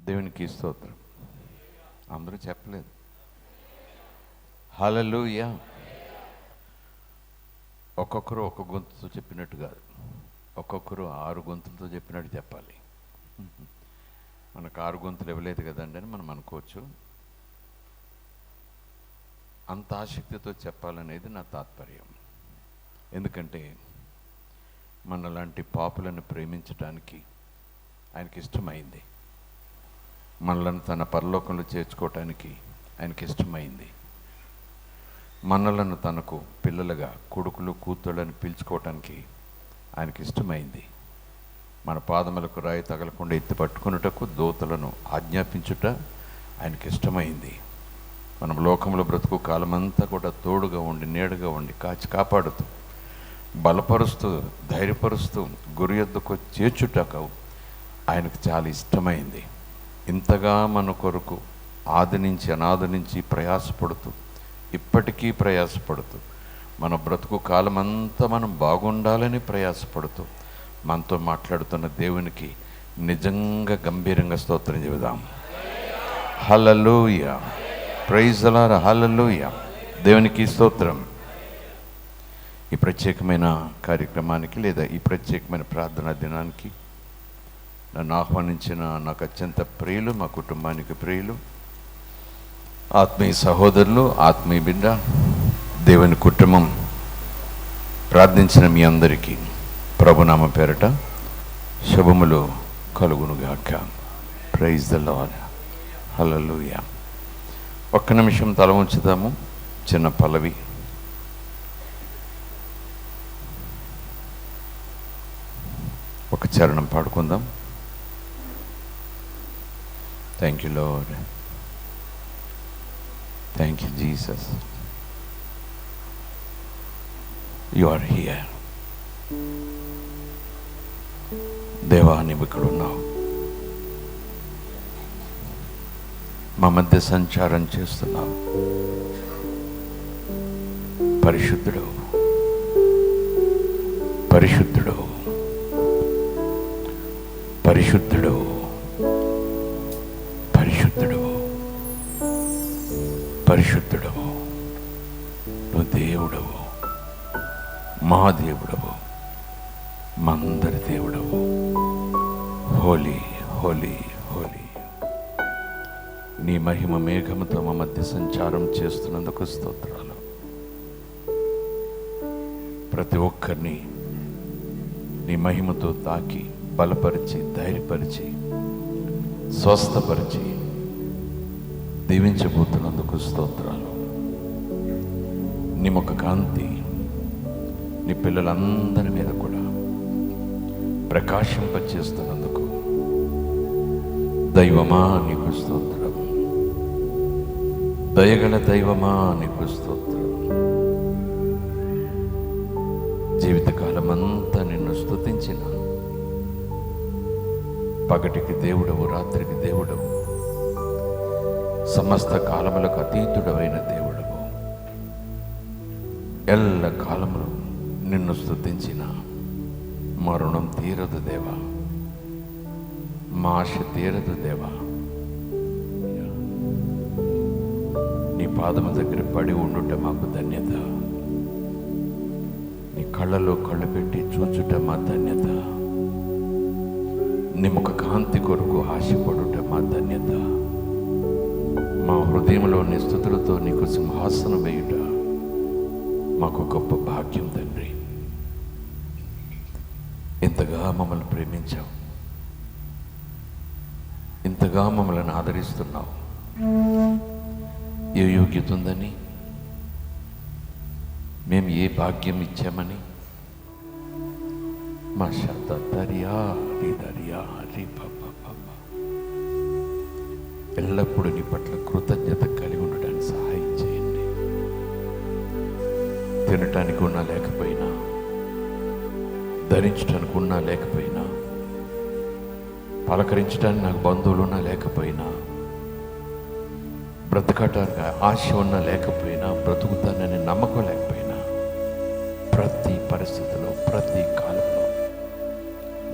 దేవునికి స్తోత్రం. అందరూ చెప్పలేదు హల్లెలూయా. ఒక్కొక్కరు ఒక్కొక్క గొంతుతో చెప్పినట్టు కాదు, ఒక్కొక్కరు 6 గొంతులతో చెప్పినట్టు చెప్పాలి. మనకు 6 గొంతులు ఇవ్వలేదు కదండి అని మనం అనుకోవచ్చు. అంత ఆసక్తితో చెప్పాలనేది నా తాత్పర్యం. ఎందుకంటే మనలాంటి పాపులను ప్రేమించడానికి ఆయనకి ఇష్టమైంది. మనలను తన పరలోకంలో చేర్చుకోవటానికి ఆయనకి ఇష్టమైంది. మనలను తనకు పిల్లలుగా, కొడుకులు కూతుళ్ళని పిలుచుకోవటానికి ఆయనకి ఇష్టమైంది. మన పాదములకు రాయి తగలకుండా ఎత్తి పట్టుకున్నటకు దూతలను ఆజ్ఞాపించుట ఆయనకి ఇష్టమైంది. మనం లోకంలో బ్రతుకు కాలమంతా కూడా తోడుగా ఉండి, నీడగా ఉండి, కాచి కాపాడుతూ, బలపరుస్తూ, ధైర్యపరుస్తూ గురి యొద్దకు చేర్చుటకు ఆయనకు చాలా ఇష్టమైంది. ఇంతగా మన కొరకు ఆది నుంచి అనాది నుంచి ప్రయాసపడుతూ, ఇప్పటికీ ప్రయాసపడుతూ, మన బ్రతుకు కాలమంతా మనం బాగుండాలని ప్రయాసపడుతూ మనతో మాట్లాడుతున్న దేవునికి నిజంగా గంభీరంగా స్తోత్రం చెబుదాం. Hallelujah, praise the lord, hallelujah. దేవునికి స్తోత్రం. ఈ ప్రత్యేకమైన కార్యక్రమానికి లేదా ఈ ప్రత్యేకమైన ప్రార్థనా దినానికి నన్ను ఆహ్వానించిన నాకు అత్యంత ప్రియులు, మా కుటుంబానికి ప్రియులు, ఆత్మీయ సహోదరులు, ఆత్మీయ బిడ్డ, దేవుని కుటుంబం, ప్రార్థించిన మీ అందరికీ ప్రభునామ పేరట శుభములు కలుగునుగాక. Praise the lord, hallelujah. ఒక్క నిమిషం తల ఉంచుదాము. చిన్న పల్లవి. ఒక చరణం పాడుకుందాం. Thank you lord, thank you Jesus, you are here. దేవా, నీవు ఇక్కడ ఉన్నావు, మా మధ్య సంచారం చేస్తున్నావు. పరిశుద్ధుడు, పరిశుద్ధుడు, పరిశుద్ధుడు, పరిశుద్ధుడు, పరిశుద్ధుడవు. నువ్వు దేవుడవు, మా దేవుడవు, మా అందరి దేవుడవు. హోలీ, హోలీ, హోలీ. నీ మహిమ మేఘముతో మా మధ్య సంచారం చేస్తున్నందుకు స్తోత్రాలు. ప్రతి ఒక్కరిని నీ మహిమతో తాకి బలపరిచి, ధైర్యపరిచి, స్వస్థపరిచి దీవించబోతున్నందుకు స్తోత్రాలు. నీ ముఖ కాంతి నీ పిల్లలందరి మీద కూడా ప్రకాశింపచేస్తున్నందుకు దైవమా నీకు స్తోత్రం. దయగల దైవమా నీకు స్తోత్రం. జీవితకాలం అంతా నిన్ను స్తుతించిన పగటికి దేవుడవు, రాత్రికి దేవుడవు, సమస్త కాలములకు అతీతుడవైన దేవుడవు. ఎల్ల కాలములు నిన్ను స్తుతించిన మా రుణం తీరదు దేవా, మా ఆశ తీరదు దేవా. నీ పాదము దగ్గర పడి ఉండుట మాకు ధన్యత. నీ కళ్ళలో కళ్ళు పెట్టి చూచుట మా ధన్యత. నీ ముఖ కాంతి కొరకు ఆశపడుట మా ధన్యత. మా హృదయంలో నీ స్తుతులతో నీకు సింహాసనం వేయుట మాకు గొప్ప భాగ్యం తండ్రి. ఇంతగా మమ్మల్ని ప్రేమించావు, ఇంతగా మమ్మల్ని ఆదరిస్తున్నావు. ఏ యోగ్యత ఉందని, మేము ఏ భాగ్యం ఇచ్చామని, మా శాత దర్యా రీ దర్యా రీ పాప ఎల్లప్పుడూ నీ పట్ల కృతజ్ఞత కలిగి ఉండడానికి సహాయం చేయండి. తినటానికి ఉన్నా లేకపోయినా, ధరించడానికి ఉన్నా లేకపోయినా, పలకరించడానికి నాకు బంధువులు ఉన్నా లేకపోయినా, బ్రతకటానికి ఆశ ఉన్నా లేకపోయినా, బ్రతుకుతానని నమ్మకం లేకపోయినా, ప్రతి పరిస్థితిలో, ప్రతి కాలంలో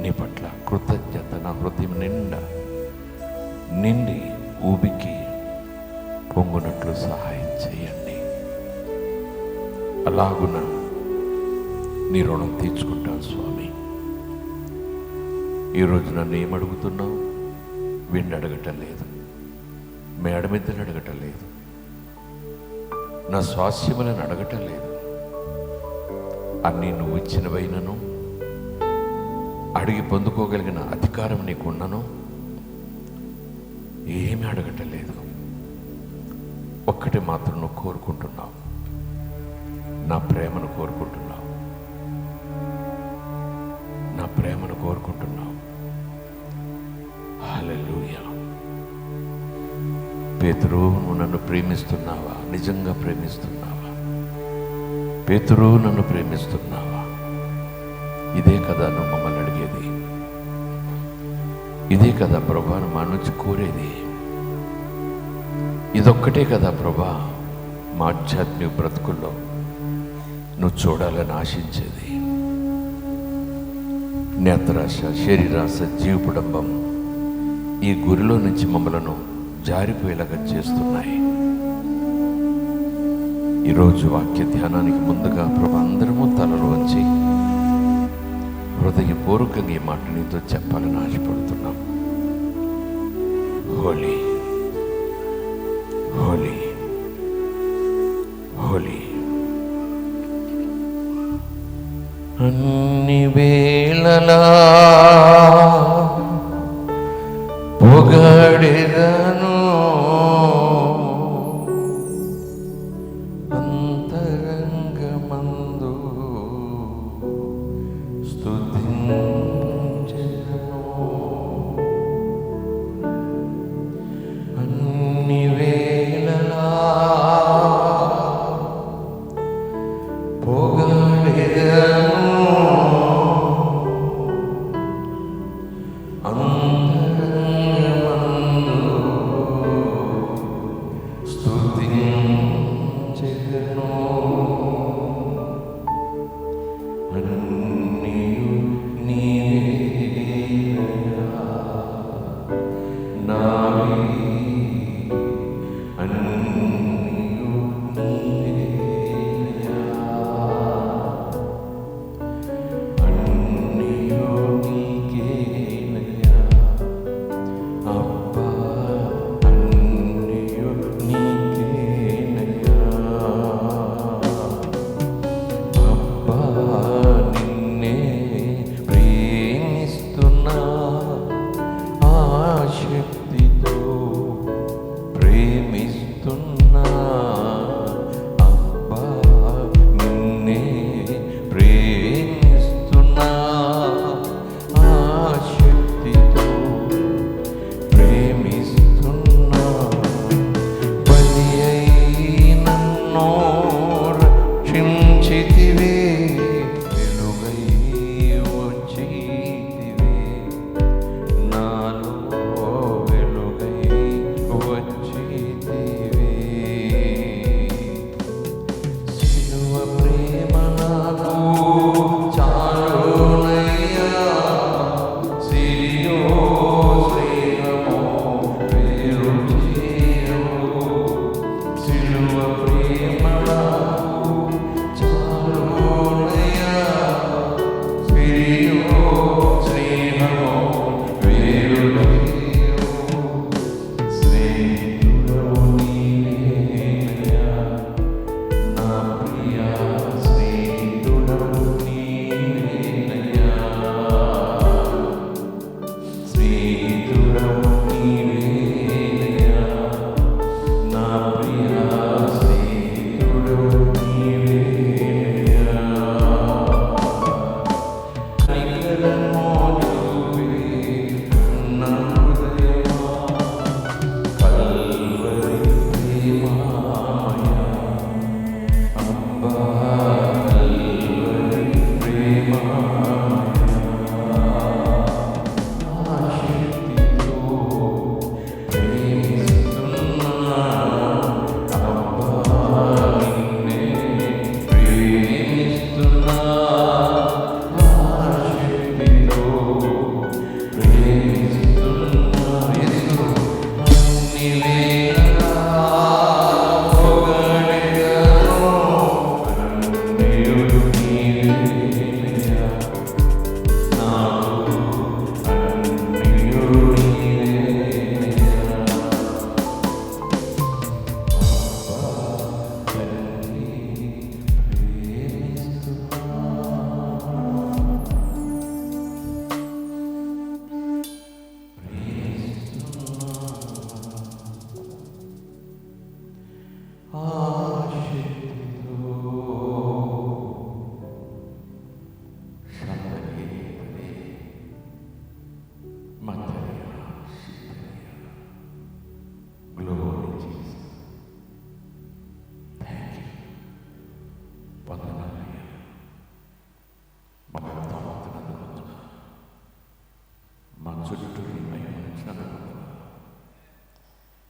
నీ పట్ల కృతజ్ఞత నా హృదయం నిండా నిండి ఊబికి పొంగునట్లు సహాయం చేయండి. అలాగున నీ రుణం తీర్చుకుంటాను స్వామి. ఈరోజు నన్ను ఏమడుగుతున్నావు? వెండి అడగటం లేదు, మేడమిద్దలు అడగటం లేదు, నా స్వాస్యములను అడగటం లేదు. అన్నీ నువ్వు ఇచ్చినవైనను, అడిగి పొందుకోగలిగిన అధికారం నీకున్నను, ఏమీ అడగటం లేదు. ఒక్కటి మాత్రం నువ్వు కోరుకుంటున్నావు, నా ప్రేమను కోరుకుంటున్నావు, నా ప్రేమను కోరుకుంటున్నావు. హల్లెలూయా. పేతురు, నువ్వు నన్ను ప్రేమిస్తున్నావా? నిజంగా ప్రేమిస్తున్నావా? పేతురు, నన్ను ప్రేమిస్తున్నావా? ఇదే కదా నువ్వు మమ్మల్ని అడిగేది, ఇదే కదా ప్రభా నువ్వు మా నుంచి కోరేది. ఇదొక్కటే కదా ప్రభా మా ఆధ్యాత్మిక బ్రతుకుల్లో నువ్వు చూడాలని ఆశించేది. నేత్రాశ, శరీరాశ, జీవపుడంబం ఈ గురిలో నుంచి మమ్మలను జారిపోయేలాగా చేస్తున్నాయి. ఈరోజు వాక్య ధ్యానానికి ముందుగా ప్రభు అందరము తలలు వంచి హృదయపూర్వకంగా ఈ మాట నీతో చెప్పాలని ఆశపడుతున్నాం. హోలీ, హోలీ, హోలీ. అన్ని వేళలా పొగడెదను, అంతరంగమందు స్తుతించెదను. అన్ని వేళలా పొగడెదను, శక్తితో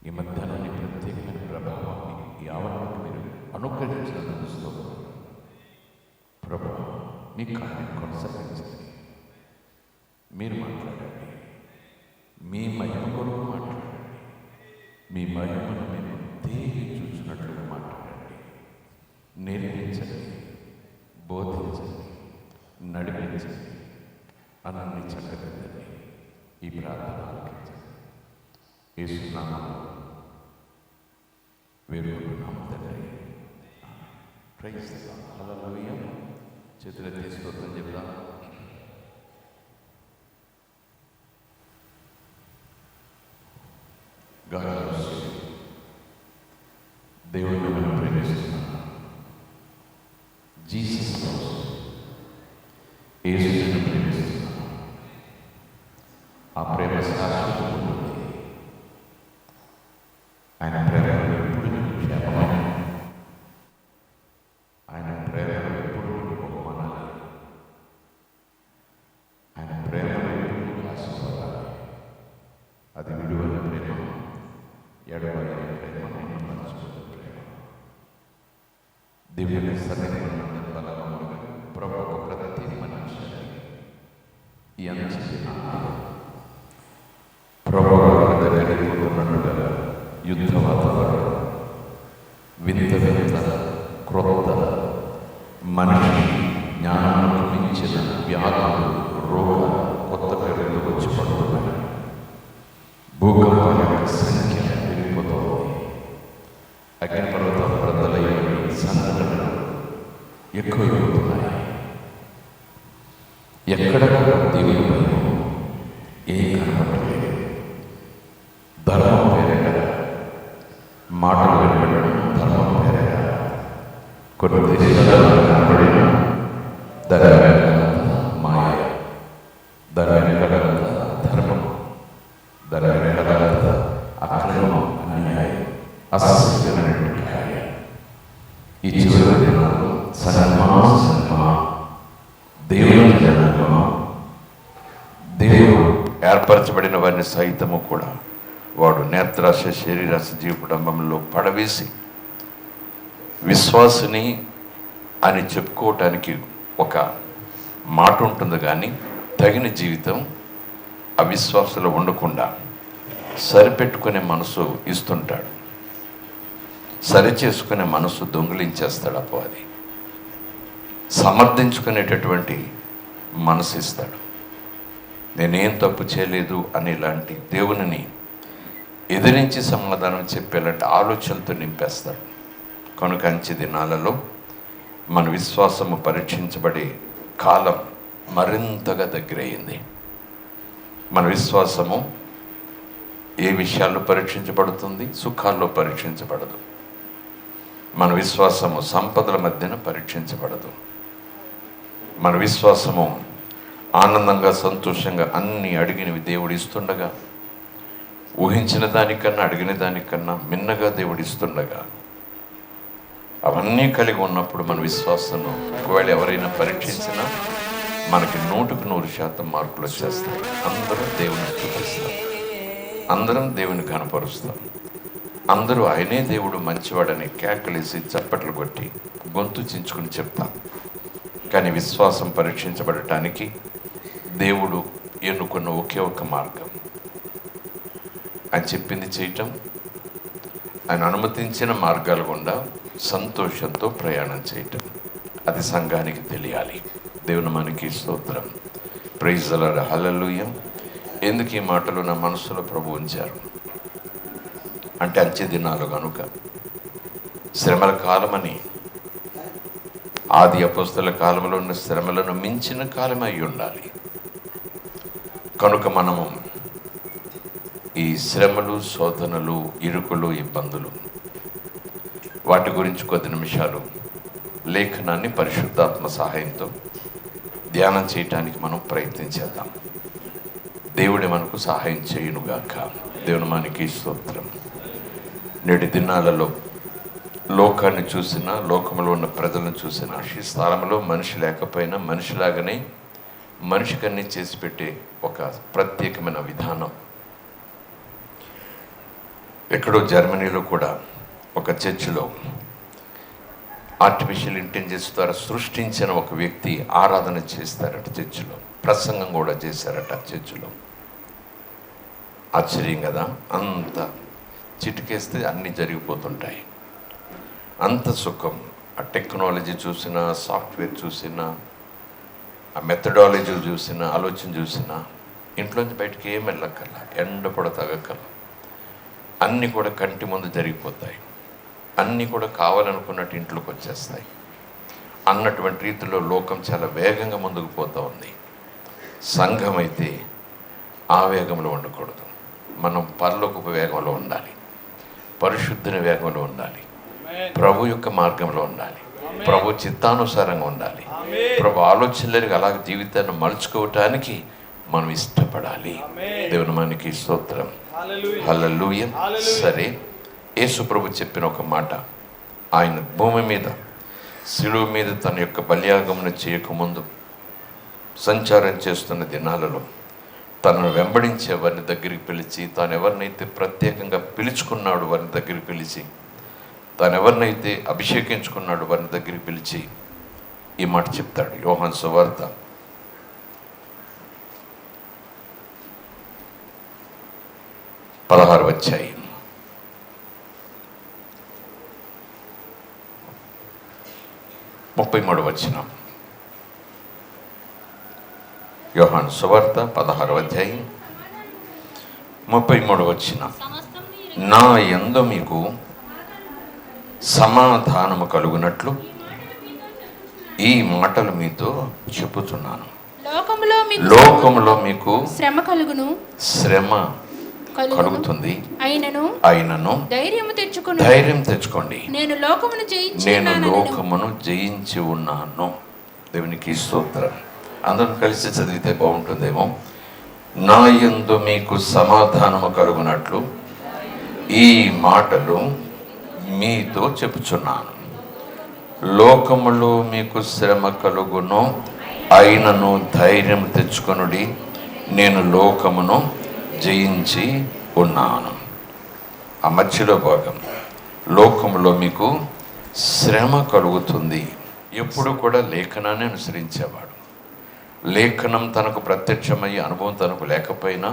ఈ మధ్యాహ్నాన్ని ప్రత్యేకమైన ప్రభావాన్ని ఈ ఆవరణకు మీరు అనుగ్రహించినందుకు స్తోత్రం. ప్రభు, మీ కార్యం కొనసాగించండి. మీరు మాట్లాడండి. మీ మహిమ కొరకు మాట్లాడండి. మీ మహిమను మేము తేగి చూసినట్లుగా మాట్లాడండి. నేర్పించండి, బోధించండి, నడిపించండి. అన్ని చక్కదిద్దండి. ఈ ప్రార్థన ఆలకించండి. యేసు నామములో వేడుకుంటున్నాము తండ్రి. Praise the lord. హల్లెలూయా. చేతులెత్తి స్తోత్రం చెప్దాం. దేవుడు మిమ్మల్ని ప్రేమిస్తున్నాడు. జీసస్ యేసుని ప్రేమిస్తున్నాడు. ఆ ప్రేమ శాశ్వతం ఉంటుంది. ఆయన ప్రేమలో ఎప్పుడు క్షేమమైన, ఆయన ప్రేమలో ఎప్పుడు బహుమానాలు, ఆయన ప్రేమలో ఎప్పుడు ఆశీర్వాదాలు. అది విలువైన ప్రేమ, ఎడవైన ప్రేమ, మర్చిపోయిన ప్రేమ. దివ్య సరైన బలముగా ప్రభువు ప్రతి మనుష్యుని ఈ అంచె ప్రభువు దగ్గరికి పోతున్నట్టుగా యుద్ధ వాతావరణం, వింత వింత క్రొత్త మనిషి జ్ఞానానికి మించిన వ్యాధులు, రోగాలు కొత్త పేర్లు వచ్చి పడుతున్నాయి. భూకంపాల యొక్క సంఖ్య పెరిగిపోతుంది. అగ్నిపర్వతం ప్రజలయ్యే సంఘటనలు ఎక్కువైపోతున్నాయి. ఎక్కడ దేవుని భయం ఏం కనబడలేదు. ధర్మం పేరట మాటలు వినబడడం, ధర్మం పేరట కొన్ని దేశాలలో కనబడిన దాని వెనకాలంతా మాయ, దాని వెనకాలంతా ధర్మం, దాని వెనకాలంతా అక్రమం, అన్యాయం, అసహ్యమైనటువంటి కార్యం. ఈ చివరి దినాల్లో దేవుని జనాంగమా, దేవుడు ఏర్పరచబడిన వారిని సైతము కూడా వాడు నేత్రాశ, శరీరాశ, జీవ కుటుంబంలో పడవేసి విశ్వాసిని అని చెప్పుకోవటానికి ఒక మాట ఉంటుంది, కానీ తగిన జీవితం అవిశ్వాసంలో ఉండకుండా సరిపెట్టుకునే మనసు ఇస్తుంటాడు. సరిచేసుకునే మనసు దొంగిలించేస్తాడు అపవాది. సమర్థించుకునేటటువంటి మనసు ఇస్తాడు. నేనేం తప్పు చేయలేదు అనేలాంటి దేవునిని ఎదిరించి సమాధానం చెప్పేలాంటి ఆలోచనలతో నింపేస్తాడు. కనుక అంచె దినాలలో మన విశ్వాసము పరీక్షించబడే కాలం మరింతగా దగ్గరయ్యింది. మన విశ్వాసము ఏ విషయాల్లో పరీక్షించబడుతుంది? సుఖాల్లో పరీక్షించబడదు. మన విశ్వాసము సంపదల మధ్యన పరీక్షించబడదు. మన విశ్వాసము ఆనందంగా, సంతోషంగా అన్ని అడిగినవి దేవుడు ఇస్తుండగా, ఊహించిన దానికన్నా అడిగిన దానికన్నా మిన్నగా దేవుడు ఇస్తుండగా, అవన్నీ కలిగి ఉన్నప్పుడు మన విశ్వాసం ఒకవేళ ఎవరైనా పరీక్షించినా మనకి 100% మార్కులు వచ్చేస్తాయి. అందరూ దేవుని స్తుతిస్తాం, అందరం దేవుని కనపరుస్తాం, అందరూ ఆయనే దేవుడు మంచివాడని కేకలేసి చప్పట్లు కొట్టి గొంతు చించుకుని చెప్తాం. కానీ విశ్వాసం పరీక్షించబడటానికి దేవుడు ఎన్నుకున్న ఒకే ఒక మార్గం, ఆయన చెప్పింది చేయటం, ఆయన అనుమతించిన మార్గాల గుండా సంతోషంతో ప్రయాణం చేయటం. అది సంఘానికి తెలియాలి. దేవుని మనకి స్తోత్రం. Praise the lord. హల్లెలూయా. ఎందుకు ఈ మాటలు నా మనసులో ప్రభు ఉంచారు అంటే, అంచె దినాలు కనుక శ్రమల కాలమని, ఆది అపోస్తల కాలంలో ఉన్న శ్రమలను మించిన కాలం అయి ఉండాలి. కనుక మనము ఈ శ్రమలు, శోధనలు, ఇరుకులు, ఇబ్బందులు, వాటి గురించి కొద్ది నిమిషాలు లేఖనాన్ని పరిశుద్ధాత్మ సహాయంతో ధ్యానం చేయటానికి మనం ప్రయత్నించేద్దాం. దేవుడే మనకు సహాయం చేయునుగాక. దేవుని మనకి స్తోత్రం. నేటి దినాలలో లోకాన్ని చూసినా, లోకంలో ఉన్న ప్రజలను చూసినా, ఈ స్థలంలో మనిషి లేకపోయినా మనిషిలాగానే మనిషికన్నీ చేసి పెట్టే ఒక ప్రత్యేకమైన విధానం. ఎక్కడో జర్మనీలో కూడా ఒక చర్చిలో ఆర్టిఫిషియల్ ఇంటెలిజెన్స్ ద్వారా సృష్టించిన ఒక వ్యక్తి ఆరాధన చేస్తారట చర్చిలో, ప్రసంగం కూడా చేశారట చర్చిలో. ఆశ్చర్యం కదా, అంత చిటికేస్తే అన్నీ జరిగిపోతుంటాయి. అంత సుఖం. ఆ టెక్నాలజీ చూసినా, సాఫ్ట్వేర్ చూసినా, ఆ మెథడాలజీ చూసినా, ఆలోచన చూసినా ఇంట్లోంచి బయటికి ఏం వెళ్ళక్కర్లా, ఎండ కూడా తగ్గక్కర్లా, అన్నీ కూడా కంటి ముందు జరిగిపోతాయి, అన్నీ కూడా కావాలనుకున్నట్టు ఇంట్లోకి వచ్చేస్తాయి అన్నటువంటి రీతిలో లోకం చాలా వేగంగా ముందుకు పోతూ ఉంది. సంఘం అయితే ఆ వేగంలో ఉండకూడదు. మనం పరలోకపు వేగంలో ఉండాలి, పరిశుద్ధిని వేగంలో ఉండాలి, ప్రభు యొక్క మార్గంలో ఉండాలి, ప్రభు చిత్తానుసారంగా ఉండాలి, ప్రభు ఆలోచనలకు అలాగే జీవితాన్ని మలుచుకోవటానికి మనం ఇష్టపడాలి. దేవుని మనకి స్తోత్రం, హల్లెలూయా. సరే, యేసు ప్రభు చెప్పిన ఒక మాట, ఆయన భూమి మీద శిలువ మీద తన యొక్క బలియాగమును చేయకముందు సంచారం చేస్తున్న దినాలలో తనను వెంబడించే వారిని దగ్గరికి పిలిచి, తాను ఎవరినైతే ప్రత్యేకంగా పిలుచుకున్నాడు వారిని దగ్గరికి పిలిచి, తాను ఎవరినైతే అభిషేకించుకున్నాడు వారిని దగ్గరికి పిలిచి ఈ మాట చెప్తాడు. యోహాను సువార్త 16వ అధ్యాయం 33వ వచనం. యోహాను సువార్త 16వ అధ్యాయం 33వ వచనం. నా యందు మీకు సమాధానము కలుగునట్లు ఈ మాటలు మీతో చెప్పుతున్నాను. లోకములో మీకు శ్రమ కలుగును, శ్రమ కలుగుతుంది, అయినను ధైర్యం తెచ్చుకోండి, నేను లోకమును జయించి ఉన్నాను. దేవునికి స్తోత్రం. అందరం కలిసి చదివితే బాగుంటుందేమో. నా యందు మీకు సమాధానము కలుగునట్లు ఈ మాటలు మీతో చెప్పుచున్నాను. లోకములో మీకు శ్రమ కలుగును, అయినను ధైర్యం తెచ్చుకొనుడి, నేను లోకమును జయించి ఉన్నాను. ఆ మధ్యలో భాగం, లోకంలో మీకు శ్రమ కలుగుతుంది. ఎప్పుడు కూడా లేఖనాన్ని అనుసరించేవాడు. లేఖనం తనకు ప్రత్యక్షమయ్యే అనుభవం తనకు లేకపోయినా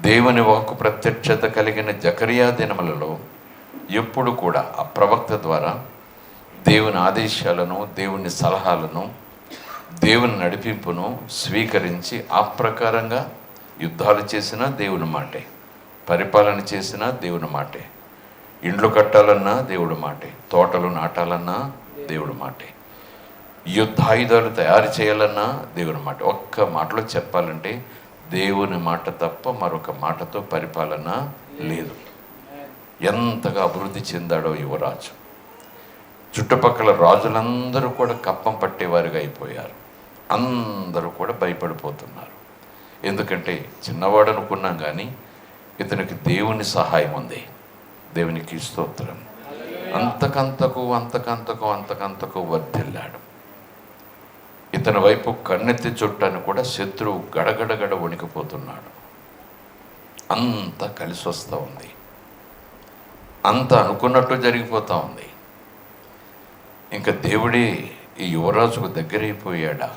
దేవుని వాక్కు ప్రత్యక్షత కలిగిన జకరియా దినములలో ఎప్పుడు కూడా ఆ ప్రవక్త ద్వారా దేవుని ఆదేశాలను, దేవుని సలహాలను, దేవుని నడిపింపును స్వీకరించి ఆ ప్రకారంగా యుద్ధాలు చేసినా దేవుని మాటే, పరిపాలన చేసినా దేవుని మాటే, ఇండ్లు కట్టాలన్నా దేవుడి మాటే, తోటలు నాటాలన్నా దేవుడి మాటే, యుద్ధాయుధాలు తయారు చేయాలన్నా దేవుని మాట. ఒక్క మాటలో చెప్పాలంటే దేవుని మాట తప్ప మరొక మాటతో పరిపాలన లేదు. ఎంతగా అభివృద్ధి చెందాడో యువరాజు. చుట్టుపక్కల రాజులందరూ కూడా కప్పం పట్టేవారుగా అయిపోయారు. అందరూ కూడా భయపడిపోతున్నారు. ఎందుకంటే చిన్నవాడు అనుకున్నాం కానీ ఇతనికి దేవుని సహాయం ఉంది. దేవునికి స్తోత్రం. అంతకంతకు వర్ధిల్లాడు. ఇతని వైపు కన్నెత్తి చుట్టాన్ని కూడా శత్రువు గడగడగడ వణికిపోతున్నాడు. అంత కలిసి వస్తూ ఉంది, అంత అనుకున్నట్టు జరిగిపోతూ ఉంది. ఇంకా దేవుడే ఈ యువరాజుకు దగ్గరైపోయాడా?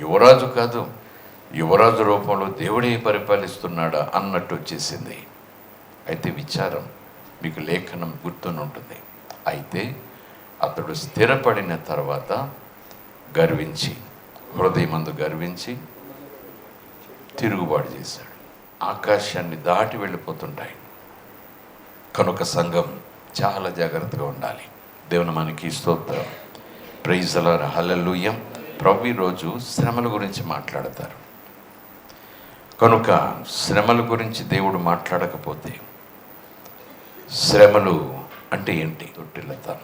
యువరాజు కాదు, యువరాజు రూపంలో దేవుడే పరిపాలిస్తున్నాడా అన్నట్టు వచ్చేసింది. అయితే విచారం, మీకు లేఖనం గుర్తుని ఉంటుంది. అయితే అతడు స్థిరపడిన తర్వాత గర్వించి, హృదయమందు గర్వించి తిరుగుబాటు చేశాడు. ఆకాశాన్ని దాటి వెళ్ళిపోతుంటాయి. కనుక సంఘం చాలా జాగ్రత్తగా ఉండాలి. దేవుని మనకి స్తోత్రం. ప్రైజ్ ది లార్డ్, హల్లెలూయా. ప్రభు ఈరోజు శ్రమల గురించి మాట్లాడతారు. కనుక శ్రమల గురించి దేవుడు మాట్లాడకపోతే, శ్రమలు అంటే ఏంటి? తొట్టిల్లుతాం,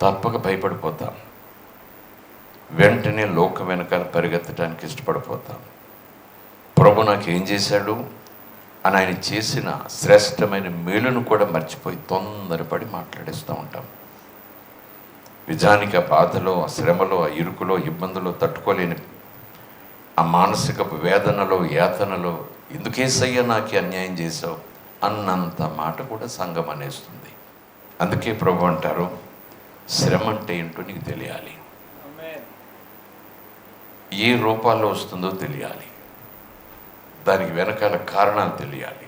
తప్పక భయపడిపోతాం, వెంటనే లోకం వెనకాల పరిగెత్తడానికి ఇష్టపడిపోతాం. ప్రభు నాకు ఏం చేశాడు అని ఆయన చేసిన శ్రేష్టమైన మేలును కూడా మర్చిపోయి తొందరపడి మాట్లాడేస్తూ ఉంటాం. నిజానికి ఆ బాధలో, ఆ శ్రమలో, ఆ ఇరుకులో, ఇబ్బందులో తట్టుకోలేని ఆ మానసిక వేదనలో, యాతనలో ఎందుకేసయ్యా నాకు అన్యాయం చేశావు అన్నంత మాట కూడా సంఘం అనేస్తుంది. అందుకే ప్రభు అంటారు, శ్రమ అంటే ఏంటో నీకు తెలియాలి, ఏ రూపాల్లో వస్తుందో తెలియాలి, దానికి వెనకాల కారణాలు తెలియాలి,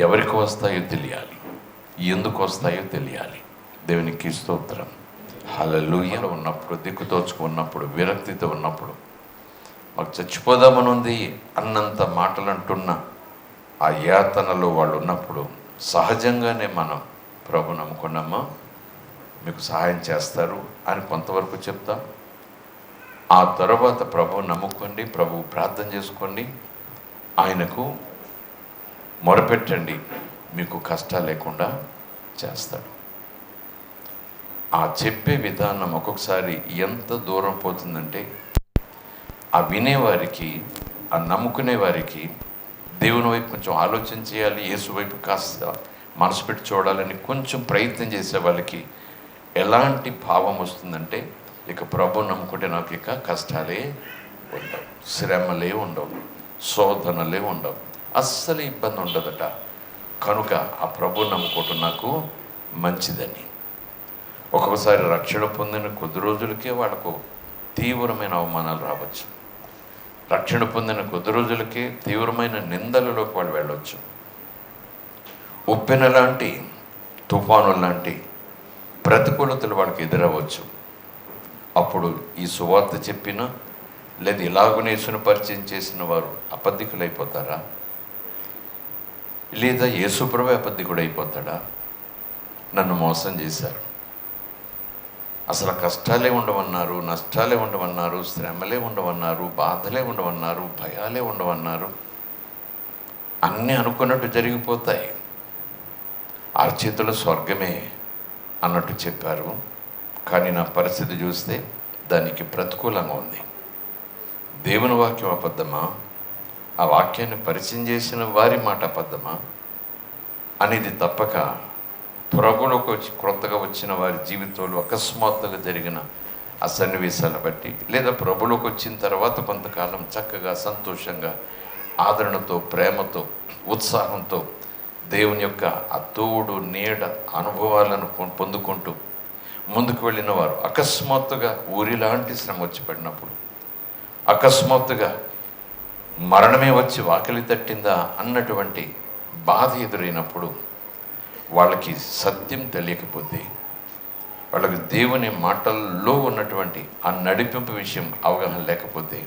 ఎవరికి వస్తాయో తెలియాలి, ఎందుకు వస్తాయో తెలియాలి. దేవునికి స్తోత్రం. హల్లెలూయా. ఉన్నప్పుడు, దిక్కుతోచుకు ఉన్నప్పుడు, విరక్తితో ఉన్నప్పుడు, మాకు చచ్చిపోదామని ఉంది అన్నంత మాటలు అంటున్న ఆ యాతనలో వాళ్ళు ఉన్నప్పుడు సహజంగానే మనం ప్రభు నమ్ముకున్నామా, మీకు సహాయం చేస్తారు అని కొంతవరకు చెప్తాం. ఆ తర్వాత ప్రభు నమ్ముకోండి, ప్రభు ప్రార్థన చేసుకోండి, ఆయనకు మొరపెట్టండి, మీకు కష్టాలు లేకుండా చేస్తాడు. ఆ చెప్పే విధానం ఒక్కొక్కసారి ఎంత దూరం పోతుందంటే, ఆ వినేవారికి, ఆ నమ్ముకునే వారికి దేవుని వైపు కొంచెం ఆలోచన చేయాలి, యేసు వైపు కాస్త మనసు పెట్టి చూడాలని కొంచెం ప్రయత్నం చేసే వాళ్ళకి ఎలాంటి భావం వస్తుందంటే, ఇక ప్రభు నమ్ముకుంటే నాకు ఇక కష్టాలే ఉండవు, శ్రమలే ఉండవు, శోధనలే ఉండవు, అస్సలు ఇబ్బంది ఉండదట. కనుక ఆ ప్రభు నమ్ముకోవటం నాకు మంచిదని. ఒక్కొక్కసారి రక్షణ పొందిన కొద్ది రోజులకే వాళ్ళకు తీవ్రమైన అవమానాలు రావచ్చు. రక్షణ పొందిన కొద్ది రోజులకే తీవ్రమైన నిందలలోకి వాళ్ళు వెళ్ళవచ్చు. ఉప్పెన లాంటి, తుఫాను లాంటి ప్రతికూలతలు వాళ్ళకి ఎదురవచ్చు. అప్పుడు ఈ సువార్త చెప్పినా లేదా ఇలాగునేసును పరిచయం చేసిన వారు అబద్ధికులైపోతారా, లేదా యేసుప్రభు అబద్ధికుడు అయిపోతాడా? నన్ను మోసం చేశారు, అసలు కష్టాలే ఉండవన్నారు, నష్టాలే ఉండవన్నారు, శ్రమలే ఉండవన్నారు, బాధలే ఉండవన్నారు, భయాలే ఉండవన్నారు, అన్నీ అనుకున్నట్టు జరిగిపోతాయి, అరచేతుల స్వర్గమే అన్నట్టు చెప్పారు. కానీ నా పరిస్థితి చూస్తే దానికి ప్రతికూలంగా ఉంది. దేవుని వాక్యం అబద్ధమా, ఆ వాక్యాన్ని పరిచయం చేసిన వారి మాట అబద్ధమా అనేది తప్పక ప్రభువులోకి వచ్చి క్రొత్తగా వచ్చిన వారి జీవితంలో అకస్మాత్తుగా జరిగిన ఆ సన్నివేశాలను బట్టి, లేదా ప్రభువులోకి వచ్చిన తర్వాత కొంతకాలం చక్కగా సంతోషంగా ఆదరణతో, ప్రేమతో, ఉత్సాహంతో దేవుని యొక్క ఆ తోడు నీడ అనుభవాలను పొందుకుంటూ ముందుకు వెళ్ళిన వారు అకస్మాత్తుగా ఊరిలాంటి శ్రమ వచ్చి పడినప్పుడు, అకస్మాత్తుగా మరణమే వచ్చి వాకిలి తట్టిందా అన్నటువంటి బాధ ఎదురైనప్పుడు, వాళ్ళకి సత్యం తెలియకపోతే, వాళ్ళకి దేవుని మాటల్లో ఉన్నటువంటి ఆ నడిపింపు విషయం అవగాహన లేకపోతే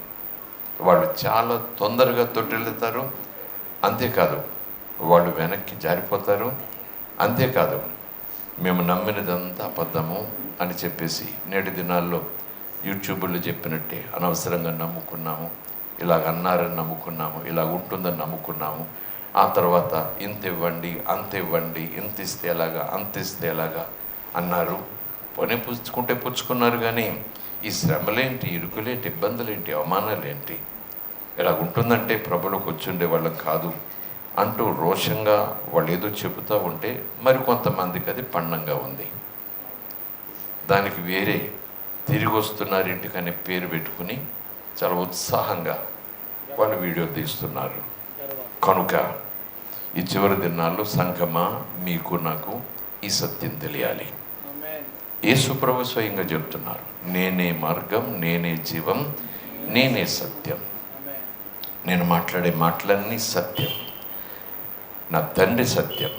వాళ్ళు చాలా తొందరగా తొట్టిల్లుతారు. అంతేకాదు, వాళ్ళు వెనక్కి జారిపోతారు. అంతేకాదు, మేము నమ్మినదంతా అబద్ధము అని చెప్పేసి నేటి దినాల్లో యూట్యూబ్లో చెప్పినట్టే అనవసరంగా నమ్ముకున్నాము, ఇలాగ అన్నారని నమ్ముకున్నాము, ఇలాగ ఉంటుందని నమ్ముకున్నాము, ఆ తర్వాత ఇంత ఇవ్వండి, అంత ఇవ్వండి, ఇంత ఇస్తే ఎలాగా, అంత ఇస్తే ఎలాగా అన్నారు. పని పుచ్చుకున్నారు, కానీ ఈ శ్రమలేంటి, ఇరుకులేంటి, ఇబ్బందులేంటి, అవమానాలేంటి, ఇలా ఉంటుందంటే ప్రభులోకి వచ్చుండే వాళ్ళం కాదు అంటూ రోషంగా వాళ్ళు ఏదో చెబుతూ ఉంటే మరి కొంతమందికి అది పండంగా ఉంది. దానికి వేరే తిరిగి వస్తున్నారు ఇంటికి అనే పేరు పెట్టుకుని చాలా ఉత్సాహంగా వాళ్ళు వీడియో తీస్తున్నారు. కనుక ఈ చివరి దినాల్లో సంఘమా, మీకు నాకు ఈ సత్యం తెలియాలి. యేసుప్రభు స్వయంగా చెప్తున్నారు, నేనే మార్గం, నేనే జీవం, నేనే సత్యం. నేను మాట్లాడే మాటలన్నీ సత్యం, నా తండ్రి సత్యం,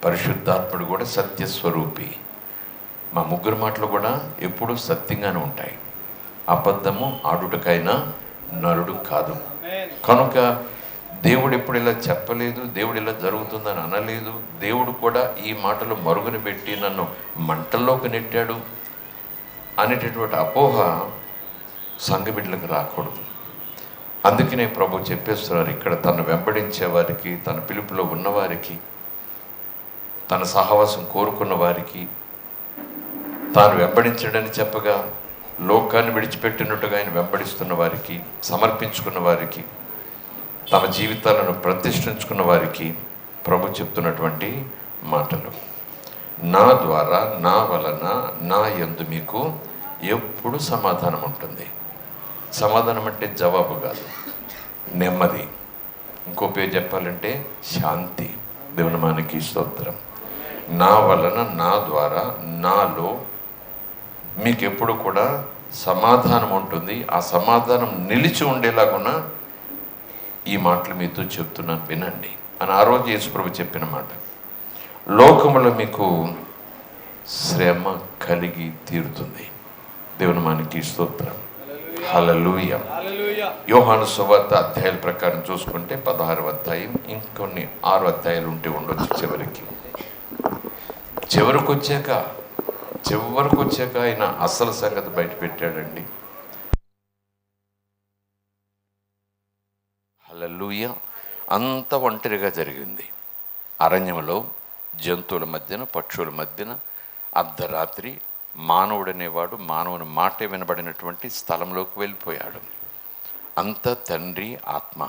పరిశుద్ధాత్ముడు కూడా సత్యస్వరూపి. మా ముగ్గురు మాటలు కూడా ఎప్పుడూ సత్యంగానే ఉంటాయి. అబద్ధము ఆడుటకైనా నరుడు కాదు. కనుక దేవుడు ఎప్పుడు ఇలా చెప్పలేదు, దేవుడు ఇలా జరుగుతుందని అనలేదు, దేవుడు కూడా ఈ మాటలు మరుగున పెట్టి నన్ను మంటల్లోకి నెట్టాడు అనేటటువంటి అపోహ సంఘ బిడ్డలకు రాకూడదు. అందుకనే ప్రభు చెప్పేస్తున్నారు, ఇక్కడ తను వెంబడించే వారికి, తన పిలుపులో ఉన్నవారికి, తన సహవాసం కోరుకున్న వారికి, తాను వెంబడించడని చెప్పగా లోకాన్ని విడిచిపెట్టినట్టుగా ఆయన వెంబడిస్తున్న వారికి, సమర్పించుకున్న వారికి, తమ జీవితాలను ప్రతిష్ఠించుకున్న వారికి ప్రభు చెప్తున్నటువంటి మాటలు, నా ద్వారా, నా వలన, నా యందు మీకు ఎప్పుడు సమాధానం ఉంటుంది. సమాధానం అంటే జవాబు కాదు, నెమ్మది. ఇంకో పేరు చెప్పాలంటే శాంతి. దేవుని మనకి స్తోత్రం. నా వలన, నా ద్వారా, నాలో మీకు ఎప్పుడు కూడా సమాధానం ఉంటుంది. ఆ సమాధానం నిలిచి ఉండేలాగున ఈ మాటలు మీతో చెప్తున్నాను, వినండి అని ఆ రోజు యేసుప్రభు చెప్పిన మాట. లోకములో మీకు శ్రమ కలిగి తీరుతుంది. దేవుని మనకి స్తోత్రం. హల్లెలూయా. యోహాను సువార్త అధ్యాయాల ప్రకారం చూసుకుంటే 16వ అధ్యాయం, ఇంకొన్ని 6 అధ్యాయాలు ఉంటే ఉండొచ్చు. చివరికి వచ్చాక ఆయన అసలు సంగతి బయట పెట్టాడండి. హల్లెలూయా. అంత ఒంటరిగా జరిగింది. అరణ్యంలో జంతువుల మధ్యన, పక్షుల మధ్యన, అర్ధరాత్రి మానవుడనేవాడు మానవుని మాట వినబడినటువంటి స్థలంలోకి వెళ్ళిపోయాడు. అంత తండ్రి ఆత్మ,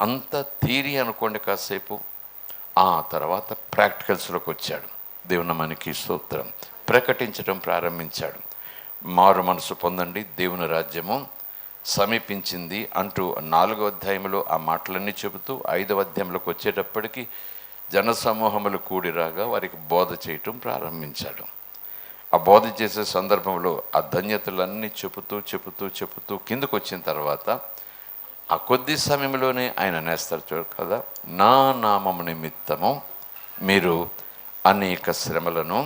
అంత థియరీ అనుకోండి కాసేపు. ఆ తర్వాత ప్రాక్టికల్స్లోకి వచ్చాడు. దేవుని మనకి స్తోత్రం. ప్రకటించడం ప్రారంభించాడు. మారు మనసు పొందండి, దేవుని రాజ్యము సమీపించింది అంటూ 4వ అధ్యాయంలో ఆ మాటలన్నీ చెబుతూ 5వ అధ్యాయంలోకి వచ్చేటప్పటికి జనసమూహములు కూడిరాగా వారికి బోధ చేయటం ప్రారంభించాడు. ఆ బోధ చేసే సందర్భంలో ఆ ధన్యతలన్నీ చెబుతూ కిందకు వచ్చిన తర్వాత ఆ కొద్ది సమయంలోనే ఆయన నేస్తారు చూడు కదా, నా నామము నిమిత్తము మీరు అనేక శ్రమలను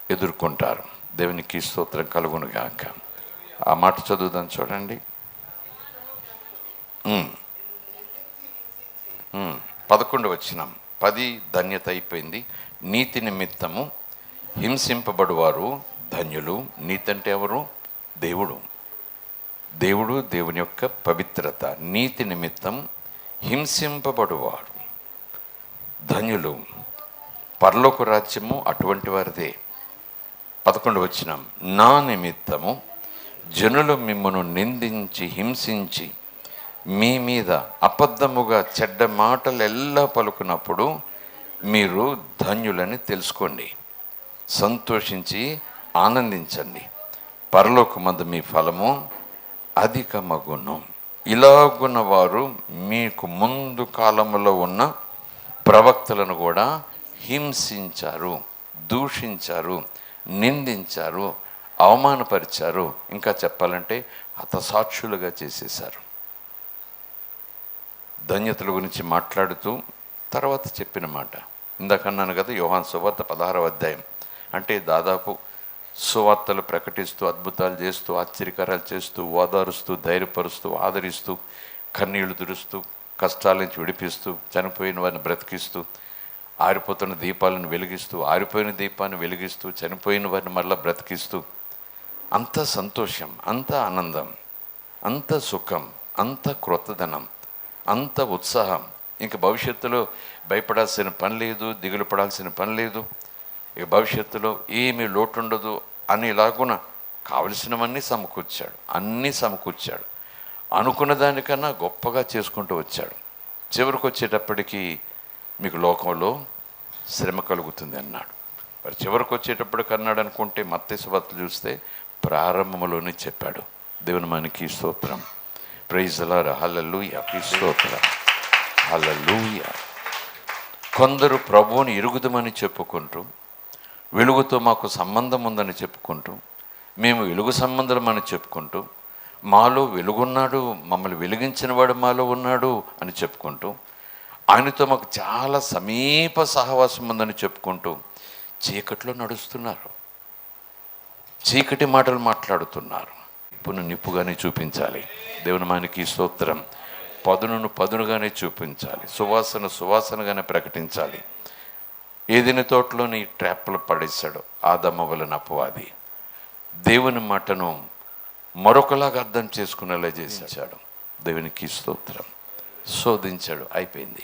ఎదుర్కొంటారు. దేవునికి స్తోత్రం కలుగునుగాక. ఆ మాట చదువుదాం చూడండి. 11 వచనం. 10 ధన్యత అయిపోయింది. నీతి నిమిత్తము హింసింపబడువారు ధన్యులు. నీతి అంటే ఎవరు? దేవుడు, దేవుని యొక్క పవిత్రత. నీతి నిమిత్తం హింసింపబడువారు ధన్యులు, పరలోక రాజ్యము అటువంటి వారిదే. 11 వచనం. నా నిమిత్తము జనులు మిమ్మను నిందించి హింసించి మీ మీద అబద్ధముగా చెడ్డ మాటలు ఎల్లా పలుకున్నప్పుడు మీరు ధన్యులని తెలుసుకోండి, సంతోషించి ఆనందించండి, పరలోకమందు మీ ఫలము అధికమగును. ఇలాగున్న వారు మీకు ముందు కాలంలో ఉన్న ప్రవక్తలను కూడా హింసించారు, దూషించారు, నిందించారు, అవమానపరిచారు, ఇంకా చెప్పాలంటే హతసాక్షులుగా చేసేశారు. ధన్యతల గురించి మాట్లాడుతూ తర్వాత చెప్పిన మాట ఇందాక అన్నాను కదా, యోహాను సువార్త 16వ అధ్యాయం. అంటే దాదాపు సువార్తలు ప్రకటిస్తూ, అద్భుతాలు చేస్తూ, ఆశ్చర్యకారాలు చేస్తూ, ఓదారుస్తూ, ధైర్యపరుస్తూ, ఆదరిస్తూ, కన్నీళ్లు తుడుస్తూ, కష్టాల నుంచి విడిపిస్తూ, చనిపోయిన వారిని బ్రతికిస్తూ, ఆరిపోతున్న దీపాలను వెలిగిస్తూ, ఆరిపోయిన దీపాన్ని వెలిగిస్తూ, చనిపోయిన వారిని మళ్ళీ బ్రతికిస్తూ, అంత సంతోషం, అంత ఆనందం, అంత సుఖం, అంత క్రొత్తదనం, అంత ఉత్సాహం. ఇంక భవిష్యత్తులో భయపడాల్సిన పని లేదు, దిగులు పడాల్సిన పని లేదు, ఇక భవిష్యత్తులో ఏమీ లోటు ఉండదు అనేలాగున కావలసినవన్నీ సమకూర్చాడు. అన్నీ సమకూర్చాడు. అనుకున్న దానికన్నా గొప్పగా చేసుకుంటూ వచ్చాడు. చివరికి వచ్చేటప్పటికి మీకు లోకంలో శ్రమ కలుగుతుంది అన్నాడు. మరి చివరికి వచ్చేటప్పటికి అన్నాడు అనుకుంటే మత్తయి సువార్త చూస్తే ప్రారంభంలోనే చెప్పాడు. దేవుని మనకి స్తోత్రం. Praise the lord. హల్లెలూయా. స్తోత్రం. హల్లెలూయా. కొందరు ప్రభువుని ఎరుగుదమని చెప్పుకుంటూ, వెలుగుతో మాకు సంబంధం ఉందని చెప్పుకుంటూ, మేము వెలుగు సంబంధమని చెప్పుకుంటూ, మాలో వెలుగున్నాడు, మమ్మల్ని వెలిగించిన వాడు మాలో ఉన్నాడు అని చెప్పుకుంటూ, ఆయనతో మాకు చాలా సమీప సహవాసం ఉందని చెప్పుకుంటూ చీకట్లో నడుస్తున్నారు, చీకటి మాటలు మాట్లాడుతున్నారు. నిప్పును నిప్పుగానే చూపించాలి. దేవుని మనకి స్తోత్రం. పదునును పదునుగానే చూపించాలి. సువాసన సువాసనగానే ప్రకటించాలి. ఏదైనా తోటలోని ట్రాప్లు పడేశాడు ఆదమ్మ వలన అపవాది. దేవుని మాటను మరొకలాగా అర్థం చేసుకునేలా చేశాడు. దేవునికి స్తోత్రం. శోధించాడు, అయిపోయింది.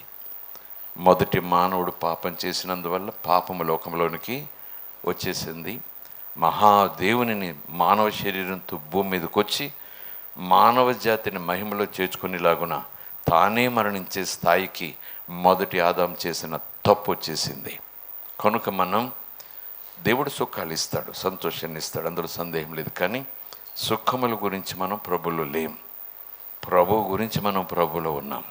మొదటి మానవుడు పాపం చేసినందువల్ల పాపము లోకంలోనికి వచ్చేసింది. మహాదేవుని మానవ శరీరంతో భూమి మీదకి వచ్చి మానవ జాతిని మహిమలో చేర్చుకునేలాగున తానే మరణించే స్థాయికి మొదటి ఆదాం చేసిన తప్పు వచ్చేసింది. కనుక మనం దేవుడు సుఖాలు ఇస్తాడు, సంతోషాన్ని ఇస్తాడు, అందులో సందేహం లేదు. కానీ సుఖముల గురించి మనం ప్రభులో లేం. ప్రభువు గురించి మనం ప్రభులో ఉన్నాం.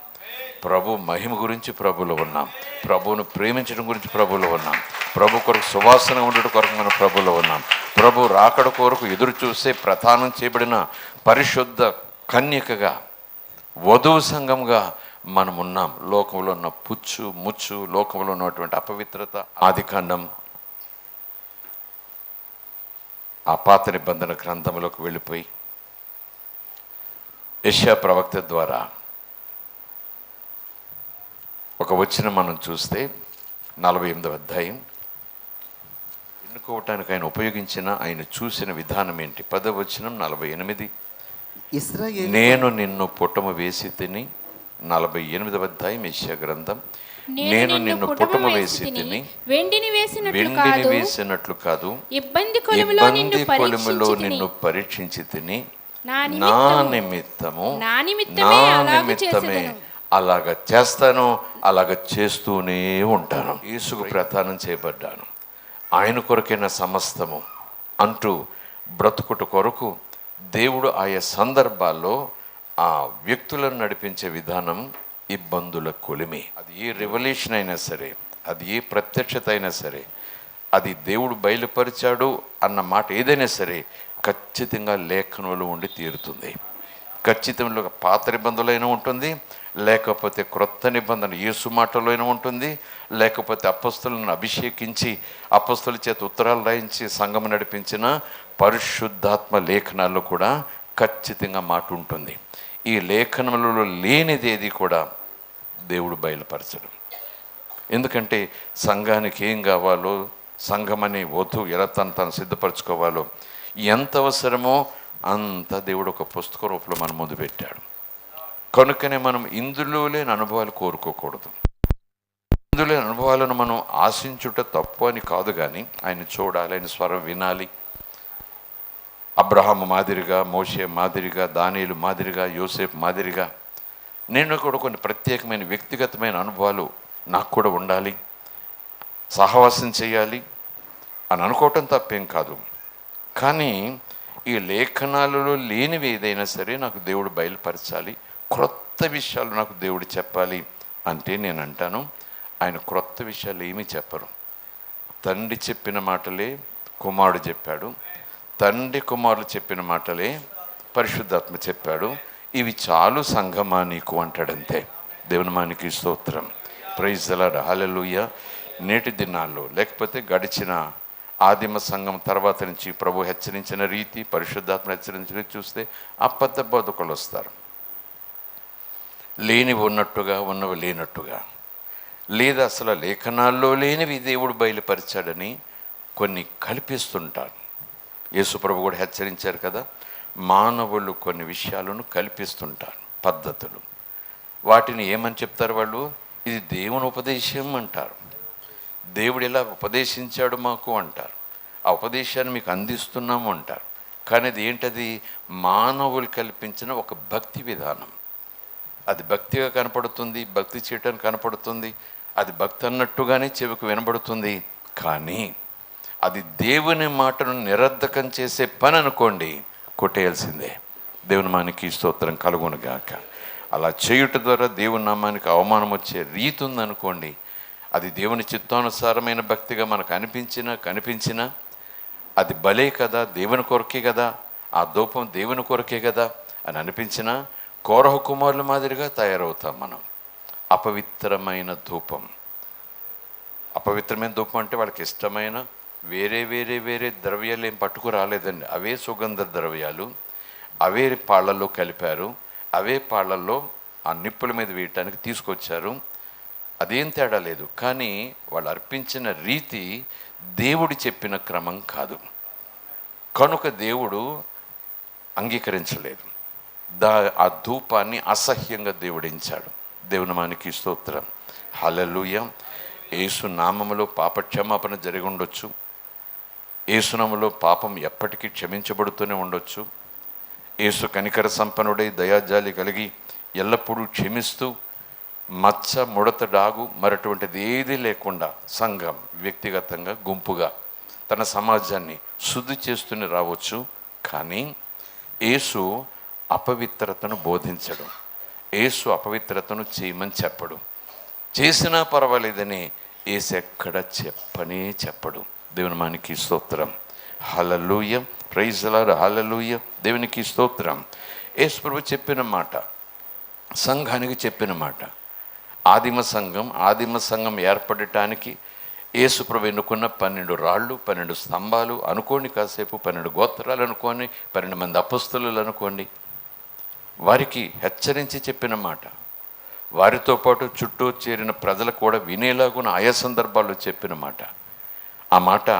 ప్రభు మహిమ గురించి ప్రభులో ఉన్నాం, ప్రభువును ప్రేమించడం గురించి ప్రభులో ఉన్నాం, ప్రభు కొరకు సువాసన ఉండడం కొరకు మనం ప్రభులో ఉన్నాం, ప్రభు రాకడ కొరకు ఎదురు చూసే ప్రధానం చేయబడిన పరిశుద్ధ కన్యకగా, వధువు సంఘంగా మనం ఉన్నాం. లోకంలో ఉన్న పుచ్చు ముచ్చు, లోకంలో ఉన్నటువంటి అపవిత్రత, ఆదికాండం ఆ పాత నిబంధన గ్రంథంలోకి వెళ్ళిపోయి యెషయా ప్రవక్త ద్వారా ఒక వచనం మనం చూస్తే 48వ అధ్యాయం, ఎన్నుకోవటానికి ఆయన ఉపయోగించిన, ఆయన చూసిన విధానం ఏంటి? 10వ వచనం 48, నేను నిన్ను పుటము వేసి తిని. 48వ అధ్యాయం యెషయా గ్రంథం, నేను నిన్ను పుటము వేసి తిని, వెండిని వేసినట్లు కాదు, ఇబ్బంది కొలిమిలో నిన్ను పరీక్షించి తిని, నా నిమిత్తమే అలాగ చేస్తాను, అలాగ చేస్తూనే ఉంటాను. యేసుకు ప్రదానం చేయబడ్డాను, ఆయన కొరకైన సమస్తము అంటూ బ్రతుకుట కొరకు దేవుడు ఆయా సందర్భాల్లో ఆ వ్యక్తులను నడిపించే విధానం ఇబ్బందుల కొలిమి. అది ఏ రెవల్యూషన్ అయినా సరే, అది ఏ ప్రత్యక్షత అయినా సరే, అది దేవుడు బయలుపరిచాడు అన్న మాట ఏదైనా సరే ఖచ్చితంగా లేఖనంలో ఉండి తీరుతుంది. ఖచ్చితంగా పాత నిబంధనలైనా ఉంటుంది, లేకపోతే క్రొత్త నిబంధన యేసు మాటలోనే ఉంటుంది, లేకపోతే అపొస్తలులను అభిషేకించి అపొస్తలుల చేత ఉత్తరాలు రాయించి సంఘం నడిపించిన పరిశుద్ధాత్మ లేఖనాల్లో కూడా ఖచ్చితంగా మాట ఉంటుంది. ఈ లేఖనములలో లేనిది ఏది కూడా దేవుడు బయలుపరచడు. ఎందుకంటే సంఘానికి ఏం కావాలో, సంఘమని వధువు ఎలా తను సిద్ధపరచుకోవాలో, ఎంత అవసరమో అంత దేవుడు ఒక పుస్తక రూపంలో మన ముందు పెట్టాడు. కనుకనే మనం ఇందులో లేని అనుభవాలు కోరుకోకూడదు. ఇందులో లేని అనుభవాలను మనం ఆశించుట తప్పు అని కాదు, కానీ ఆయన చూడాలి, ఆయన స్వరం వినాలి. అబ్రహాము మాదిరిగా, మోషే మాదిరిగా, దానియేలు మాదిరిగా, యోసేపు మాదిరిగా నేను కూడా కొన్ని ప్రత్యేకమైన వ్యక్తిగతమైన అనుభవాలు నాకు కూడా ఉండాలి, సహవాసం చేయాలి అని అనుకోవటం తప్పేం కాదు. కానీ ఈ లేఖనాలలో లేనివి ఏదైనా సరే నాకు దేవుడు బయలుపరచాలి, క్రొత్త విషయాలు నాకు దేవుడు చెప్పాలి అంటే నేను అంటాను, ఆయన క్రొత్త విషయాలు ఏమీ చెప్పరు. తండ్రి చెప్పిన మాటలే కుమారుడు చెప్పాడు, తండ్రి కుమారులు చెప్పిన మాటలే పరిశుద్ధాత్మ చెప్పాడు. ఇవి చాలు సంఘమా నీకు అంటాడంతే. దేవుని మానికి స్తోత్రం, ప్రైజ్ ది లార్డ్, హల్లెలూయా. నేటి దినాల్లో లేకపోతే గడిచిన ఆదిమ సంఘం తర్వాత నుంచి ప్రభు హెచ్చరించిన రీతి, పరిశుద్ధాత్మ హెచ్చరించిన రీతి చూస్తే అబద్ధ బోధకులు వస్తారు. లేనివి ఉన్నట్టుగా, ఉన్నవి లేనట్టుగా, లేదా అసలు లేఖనాల్లో లేనివి దేవుడు బయలుపరిచాడని కొన్ని కల్పిస్తుంటారు. యేసు ప్రభు కూడా హెచ్చరించారు కదా, మానవులు కొన్ని విషయాలను కల్పిస్తుంటారు, పద్ధతులు. వాటిని ఏమని చెప్తారు వాళ్ళు? ఇది దేవుని ఉపదేశం అంటారు, దేవుడు ఇలా ఉపదేశించాడు మాకు అంటారు, ఆ ఉపదేశాన్ని మీకు అందిస్తున్నాము అంటారు. కానీ అది ఏంటది? మానవులు కల్పించిన ఒక భక్తి విధానం. అది భక్తిగా కనపడుతుంది, భక్తి చేయటానికి కనపడుతుంది, అది భక్తి అన్నట్టుగానే చెవికి వినబడుతుంది. కానీ అది దేవుని మాటను నిరర్ధకం చేసే పని అనుకోండి, కొట్టేయాల్సిందే. దేవుని మానికి స్తోత్రం కలుగునుగాక. అలా చేయుట ద్వారా దేవుని నామానికి అవమానం వచ్చే రీతి ఉందనుకోండి, అది దేవుని చిత్తానుసారమైన భక్తిగా మనకు కనిపించినా అది భలే కదా, దేవుని కొరకే కదా, ఆ ధూపం దేవుని కొరకే కదా అని అనిపించినా కోరహ కుమారుల మాదిరిగా తయారవుతాం మనం. అపవిత్రమైన ధూపం. అపవిత్రమైన ధూపం అంటే వాళ్ళకి ఇష్టమైన వేరే వేరే వేరే ద్రవ్యాలు ఏం పట్టుకు రాలేదండి. అవే సుగంధ ద్రవ్యాలు, అవే పాళ్ళల్లో కలిపారు, అవే పాళ్ళల్లో ఆ నిప్పుల మీద వేయటానికి తీసుకొచ్చారు. అదేం తేడా లేదు. కానీ వాళ్ళు అర్పించిన రీతి దేవుడు చెప్పిన క్రమం కాదు. కనుక దేవుడు అంగీకరించలేదు. ఆ ధూపాన్ని అసహ్యంగా దేవుడించాడు. దేవుని మానికి స్తోత్రం, హల్లెలూయా. యేసు నామములో పాపక్షమాపణ జరిగి ఉండొచ్చు, యేసునామములో పాపం ఎప్పటికీ క్షమించబడుతూనే ఉండొచ్చు. యేసు కనికర సంపన్నుడై దయాజాలి కలిగి ఎల్లప్పుడూ క్షమిస్తూ మచ్చ ముడత డాగు మరటువంటిది ఏదీ లేకుండా సంఘం వ్యక్తిగతంగా గుంపుగా తన సమాజాన్ని శుద్ధి చేస్తూనే రావచ్చు. కానీ యేసు అపవిత్రతను బోధించడం, యేసు అపవిత్రతను చేయమని చెప్పడు, చేసినా పర్వాలేదని యేసు ఎక్కడ చెప్పడు. దేవుని మనకి స్తోత్రం. Hallelujah, praise the lord, hallelujah, దేవునికి స్తోత్రం. యేసు ప్రభు చెప్పిన మాట, సంఘానికి చెప్పిన మాట, ఆదిమ సంఘం ఏర్పడటానికి యేసు ప్రభు ఎన్నుకున్న 12 రాళ్ళు, 12 స్తంభాలు అనుకోండి, కాసేపు 12 గోత్రాలు అనుకోండి, 12 మంది అపొస్తలులు అనుకోండి, వారికి హెచ్చరించి చెప్పిన మాట, వారితో పాటు చుట్టూ చేరిన ప్రజలకు కూడా వినేలాగున ఆయా సందర్భాల్లో చెప్పిన మాట. ఆ మాట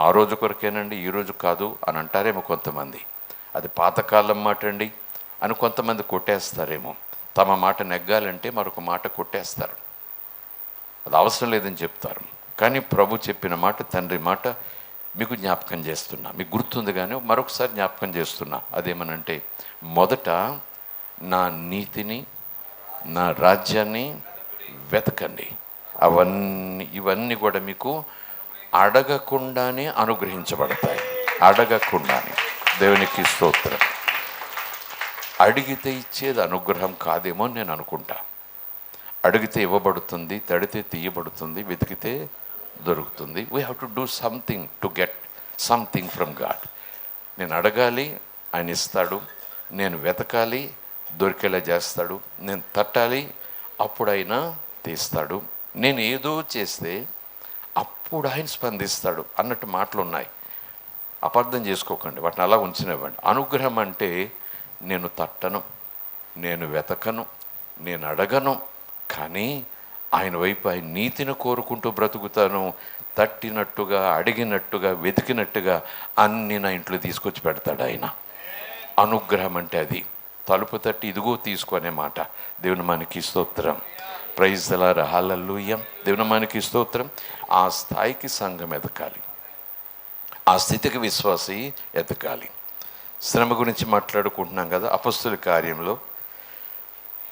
ఆ రోజు కొరకేనండి, ఈ రోజు కాదు అని అంటారేమో కొంతమంది. అది పాతకాలం మాట అండి అని కొంతమంది కొట్టేస్తారేమో. తమ మాట నెగ్గాలంటే మరొక మాట కొట్టేస్తారు, అది అవసరం లేదని చెప్తారు. కానీ ప్రభు చెప్పిన మాట, తండ్రి మాట మీకు జ్ఞాపకం చేస్తున్నా, మీకు గుర్తుంది కానీ మరొకసారి జ్ఞాపకం చేస్తున్నా. అదేమనంటే, మొదట నా నీతిని, నా రాజ్యాన్ని వెతకండి, ఇవన్నీ కూడా మీకు అడగకుండానే అనుగ్రహించబడతాయి. అడగకుండానే. దేవునికి స్తోత్రం. అడిగితే ఇచ్చేది అనుగ్రహం కాదేమో నేను అనుకుంటా. అడిగితే ఇవ్వబడుతుంది, తడితే తీయబడుతుంది, వెతికితే దొరుకుతుంది. We have to do something to get something from God. నేను అడగాలి, ఆయన ఇస్తాడు. నేను వెతకాలి, దొరికేలా చేస్తాడు. నేను తట్టాలి, అప్పుడు ఆయన తీస్తాడు. నేను ఏదో చేస్తే అప్పుడు ఆయన స్పందిస్తాడు అన్నట్టు మాటలు ఉన్నాయి. అపార్థం చేసుకోకండి, వాటిని అలా ఉంచినివ్వండి. అనుగ్రహం అంటే నేను తట్టను, నేను వెతకను, నేను అడగను, కానీ ఆయన వైపు ఆయన నీతిని కోరుకుంటూ బ్రతుకుతాను. తట్టినట్టుగా, అడిగినట్టుగా, వెతికినట్టుగా అన్ని నా ఇంట్లో తీసుకొచ్చి పెడతాడు ఆయన. అనుగ్రహం అంటే అది. తలుపు తట్టి ఇదిగో తీసుకునే మాట. దేవుని మనకి స్తోత్రం. ప్రైజ్ ది లార్డ్, హల్లెలూయా, దేవుని మనకి స్తోత్రం. ఆ స్థాయికి సంఘం ఎదగాలి, ఆ స్థితికి విశ్వాసి ఎదగాలి. శ్రమ గురించి మాట్లాడుకుంటున్నాం కదా. అపొస్తలుల కార్యంలో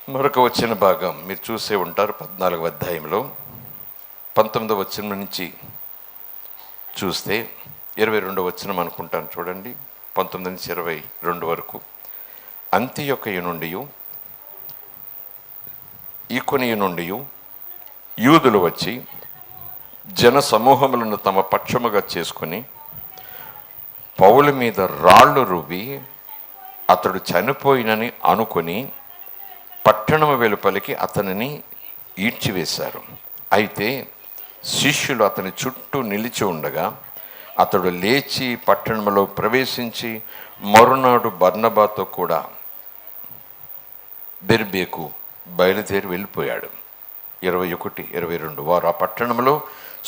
మరొక వచ్చిన భాగం మీరు చూసే ఉంటారు. 14వ అధ్యాయంలో 19వ వచనం నుంచి చూస్తే 22వ వచనం అనుకుంటాను, చూడండి. 19 నుంచి 22 వరకు. అంతియొకయ నుండి, ఈకొనియ నుండి యూదులు వచ్చి జన సమూహములను తమ పక్షముగా చేసుకుని పౌలు మీద రాళ్ళు రువ్వి అతడు చనిపోయినని అనుకుని పట్టణము వెలుపలికి అతనిని ఈడ్చివేశారు. అయితే శిష్యులు అతని చుట్టూ నిలిచి ఉండగా అతడు లేచి పట్టణంలో ప్రవేశించి మరునాడు బర్నబాతో కూడా దెర్బేకు బయలుదేరి వెళ్ళిపోయాడు. 21, 22. వారు ఆ పట్టణంలో